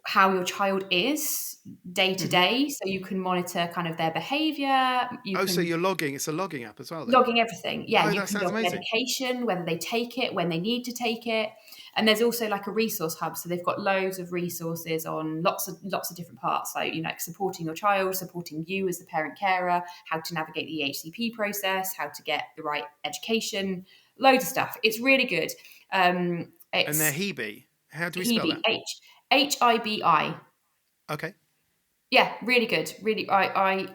how your child is day to day. So you can monitor kind of their behavior. So you're logging. It's a logging app as well, then? Logging everything. Yeah, you that can sounds log amazing. medication, whether they take it, when they need to take it. And there's also like a resource hub. So they've got loads of resources on lots of different parts, like, you know, like supporting your child, supporting you as the parent carer, how to navigate the EHCP process, how to get the right education, loads of stuff. It's really good. And they're Hebe. How do we spell that? HIBI. Okay. Yeah, really good. Really, I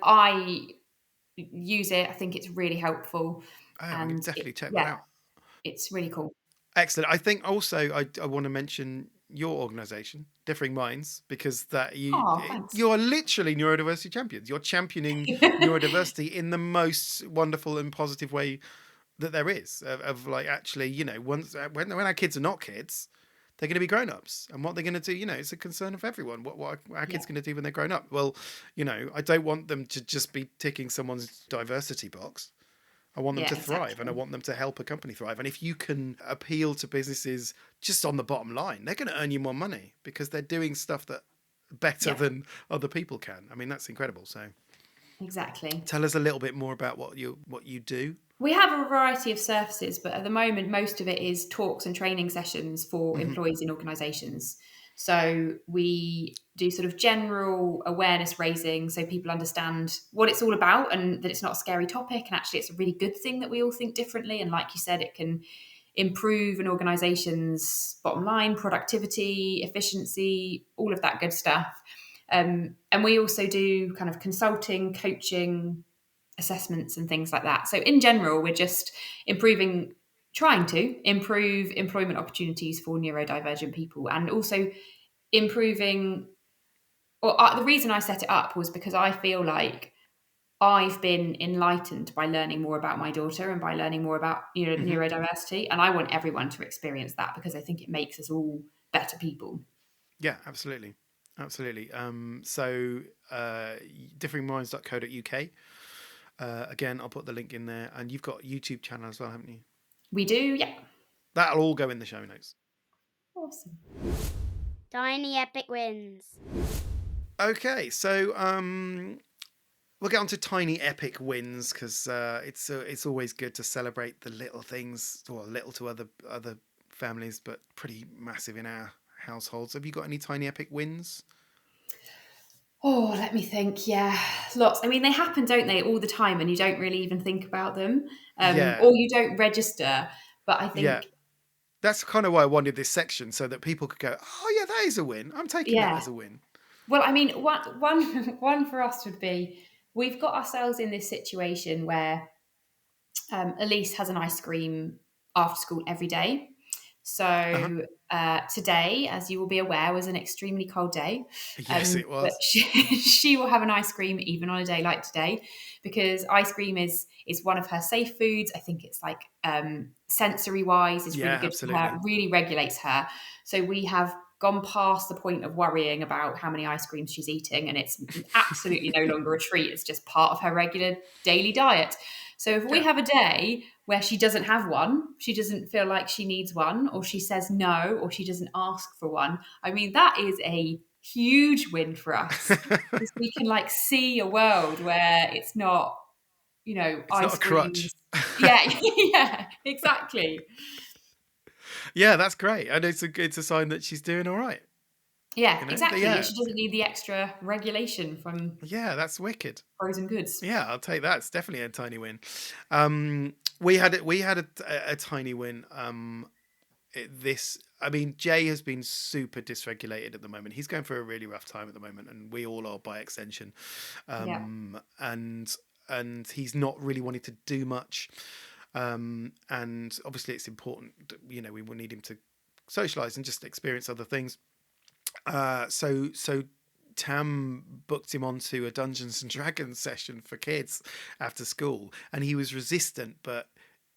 use it. I think it's really helpful. I can definitely check that out. It's really cool. Excellent. I think also I want to mention your organisation, Differing Minds, because you are literally neurodiversity champions. You're championing neurodiversity in the most wonderful and positive way that there is. Of like, actually, you know, when our kids are not kids, they're going to be grown-ups, and what they're going to do, you know, it's a concern of everyone. What our kids going to do when they're grown up? Well, you know, I don't want them to just be ticking someone's diversity box. I want them to thrive, and I want them to help a company thrive. And if you can appeal to businesses just on the bottom line, they're going to earn you more money because they're doing stuff that better than other people can. I mean, that's incredible. So exactly. Tell us a little bit more about what you do. We have a variety of services, but at the moment, most of it is talks and training sessions for employees in organisations. So we do sort of general awareness raising, so people understand what it's all about and that it's not a scary topic. And actually, it's a really good thing that we all think differently. And like you said, it can improve an organisation's bottom line, productivity, efficiency, all of that good stuff. And we also do kind of consulting, coaching, assessments and things like that. So in general, we're just trying to improve employment opportunities for neurodivergent people, and also improving, the reason I set it up was because I feel like I've been enlightened by learning more about my daughter and by learning more about neurodiversity, and I want everyone to experience that because I think it makes us all better people. Yeah, absolutely. So differingminds.co.uk. Again, I'll put the link in there. And you've got a YouTube channel as well, haven't you? We do, yeah. That'll all go in the show notes. Awesome. Tiny epic wins. Okay, so we'll get on to tiny epic wins, because it's always good to celebrate the little things, or little to other families, but pretty massive in our households. Have you got any tiny epic wins? Oh, let me think. Yeah, lots. I mean, they happen, don't they, all the time, and you don't really even think about them, or you don't register. But I think that's kind of why I wanted this section, so that people could go, "Oh, yeah, that is a win. I'm taking that as a win." Well, I mean, one for us would be, we've got ourselves in this situation where Elise has an ice cream after school every day. So today, as you will be aware, was an extremely cold day. Yes, it But was. she will have an ice cream even on a day like today, because ice cream is one of her safe foods. I think it's like sensory wise is really Yeah, good for her, absolutely. really regulates her. So we have gone past the point of worrying about how many ice creams she's eating, and it's absolutely no longer a treat. It's just part of her regular daily diet. So if we Yeah. have a day where she doesn't have one, she doesn't feel like she needs one, or she says no, or she doesn't ask for one, I mean, that is a huge win for us, because we can like see a world where it's not, It's not a ice crutch. creams. Yeah, yeah, exactly. Yeah, that's great. And it's a sign that she's doing all right. Yeah, exactly. Yeah. She doesn't need the extra regulation from Yeah, that's wicked. frozen goods. Yeah, I'll take that. It's definitely a tiny win. We had a tiny win. I mean, Jay has been super dysregulated at the moment. He's going through a really rough time at the moment, and we all are by extension. Yeah. And he's not really wanting to do much. And obviously it's important, we will need him to socialize and just experience other things. So Tam booked him onto a Dungeons and Dragons session for kids after school, and he was resistant, but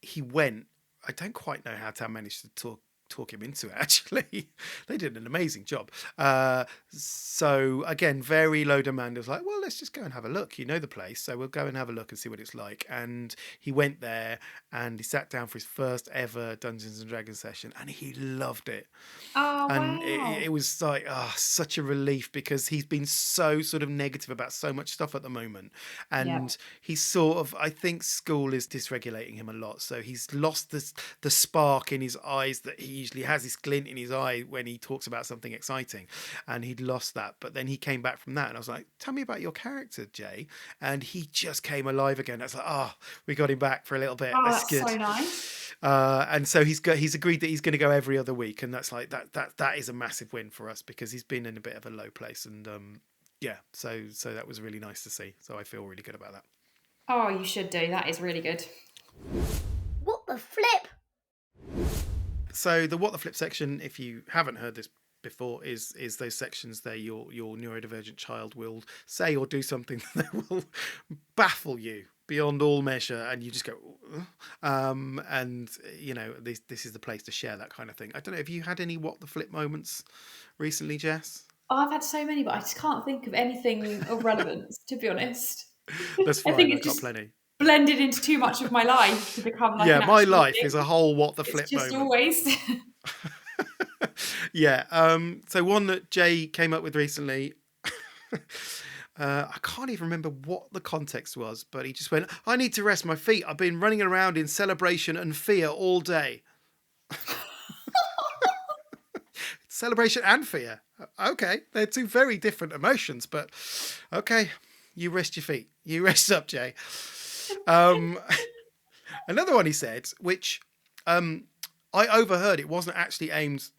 he went. I don't quite know how Tam managed to talk him into it. Actually, they did an amazing job. So again, very low demand. It was like, well, let's just go and have a look. You know the place, so we'll go and have a look and see what it's like. And he went there and he sat down for his first ever Dungeons and Dragons session, and he loved it. Oh, And wow. it was like, such a relief, because he's been so sort of negative about so much stuff at the moment. Yeah. And he's sort of, I think school is dysregulating him a lot. So he's lost the spark in his eyes that he usually has, this glint in his eye when he talks about something exciting. And he'd lost that. But then he came back from that, and I was like, tell me about your character, Jay. And he just came alive again. I was like, we got him back for a little bit. Oh, That's that's good. so nice. And so he's agreed that he's going to go every other week, and that's like that is a massive win for us, because he's been in a bit of a low place, and so that was really nice to see. So I feel really good about that. Oh, you should do. That is really good. What the flip? So the what the flip section, if you haven't heard this before, is those sections there your neurodivergent child will say or do something that will baffle you beyond all measure, and you just go and this is the place to share that kind of thing. I don't know, have you had any what the flip moments recently, Jess? Oh, I've had so many, but I just can't think of anything of relevance, to be honest. That's I fine, think I've it's got just plenty. blended into too much of my life to become like Yeah, an my actual life thing. is a whole what the It's flip just moment. always. Yeah. So one that Jay came up with recently. I can't even remember what the context was, but he just went, I need to rest my feet. I've been running around in celebration and fear all day. Celebration and fear. Okay. They're two very different emotions, but okay. You rest your feet. You rest up, Jay. Another one he said, which I overheard, it wasn't actually aimed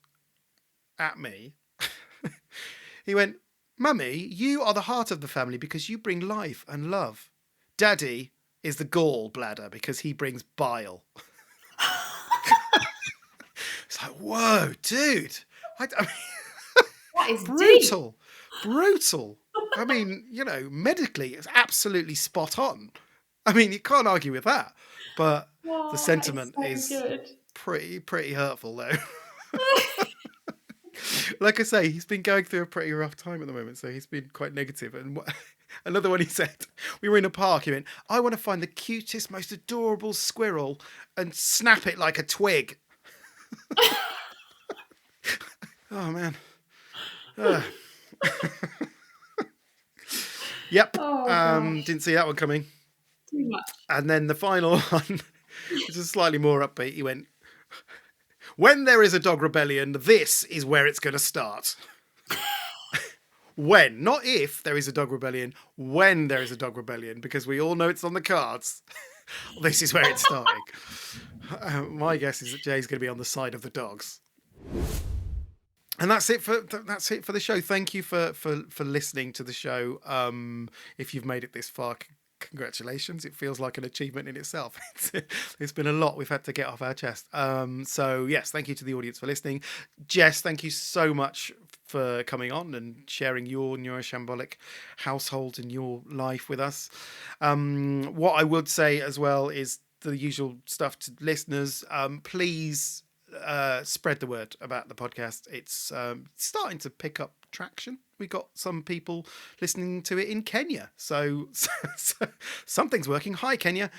at me. He went, Mummy, you are the heart of the family because you bring life and love. Daddy is the gallbladder because he brings bile. It's like, whoa, dude. I mean, That is brutal. I mean, medically, it's absolutely spot on. I mean, you can't argue with that. But the sentiment is good. pretty hurtful, though. Like I say, he's been going through a pretty rough time at the moment, so he's been quite negative. And another one he said, we were in a park, he went, I want to find the cutest, most adorable squirrel and snap it like a twig. Oh, man. Yep. Oh, Didn't see that one coming. too much. And then the final one, which is slightly more upbeat, he went, when there is a dog rebellion, this is where it's going to start. When, not if there is a dog rebellion, when there is a dog rebellion, because we all know it's on the cards. This is where it's starting. My guess is that Jay's going to be on the side of the dogs. And that's it for the show. Thank you for listening to the show. If you've made it this far, Congratulations. It feels like an achievement in itself. It's been a lot we've had to get off our chest. So yes, thank you to the audience for listening. Jess, thank you so much for coming on and sharing your neuroshambolic household and your life with us. What I would say as well is the usual stuff to listeners. Please spread the word about the podcast. It's starting to pick up traction. We got some people listening to it in Kenya, so something's working. Hi, Kenya.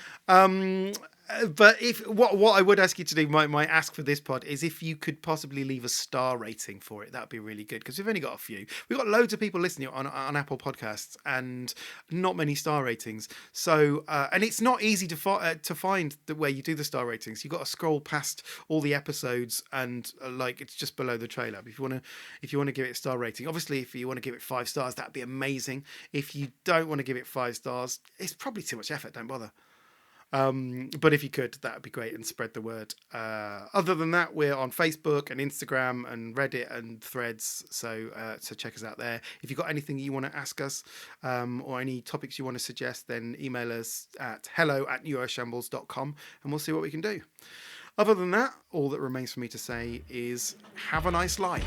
But if what I would ask you to do, my ask for this pod is if you could possibly leave a star rating for it, that'd be really good, because we've only got a few. We've got loads of people listening on Apple Podcasts and not many star ratings. So and it's not easy to find the where you do the star ratings. You've got to scroll past all the episodes and like it's just below the trailer. If you want to give it a star rating, obviously if you want to give it 5 stars, that'd be amazing. If you don't want to give it 5 stars, it's probably too much effort. Don't bother. But if you could, that would be great, and spread the word. Other than that, we're on Facebook and Instagram and Reddit and Threads, so check us out there. If you've got anything you want to ask us or any topics you want to suggest, then email us at hello@neuroshambles.com and we'll see what we can do. Other than that, all that remains for me to say is have a nice life.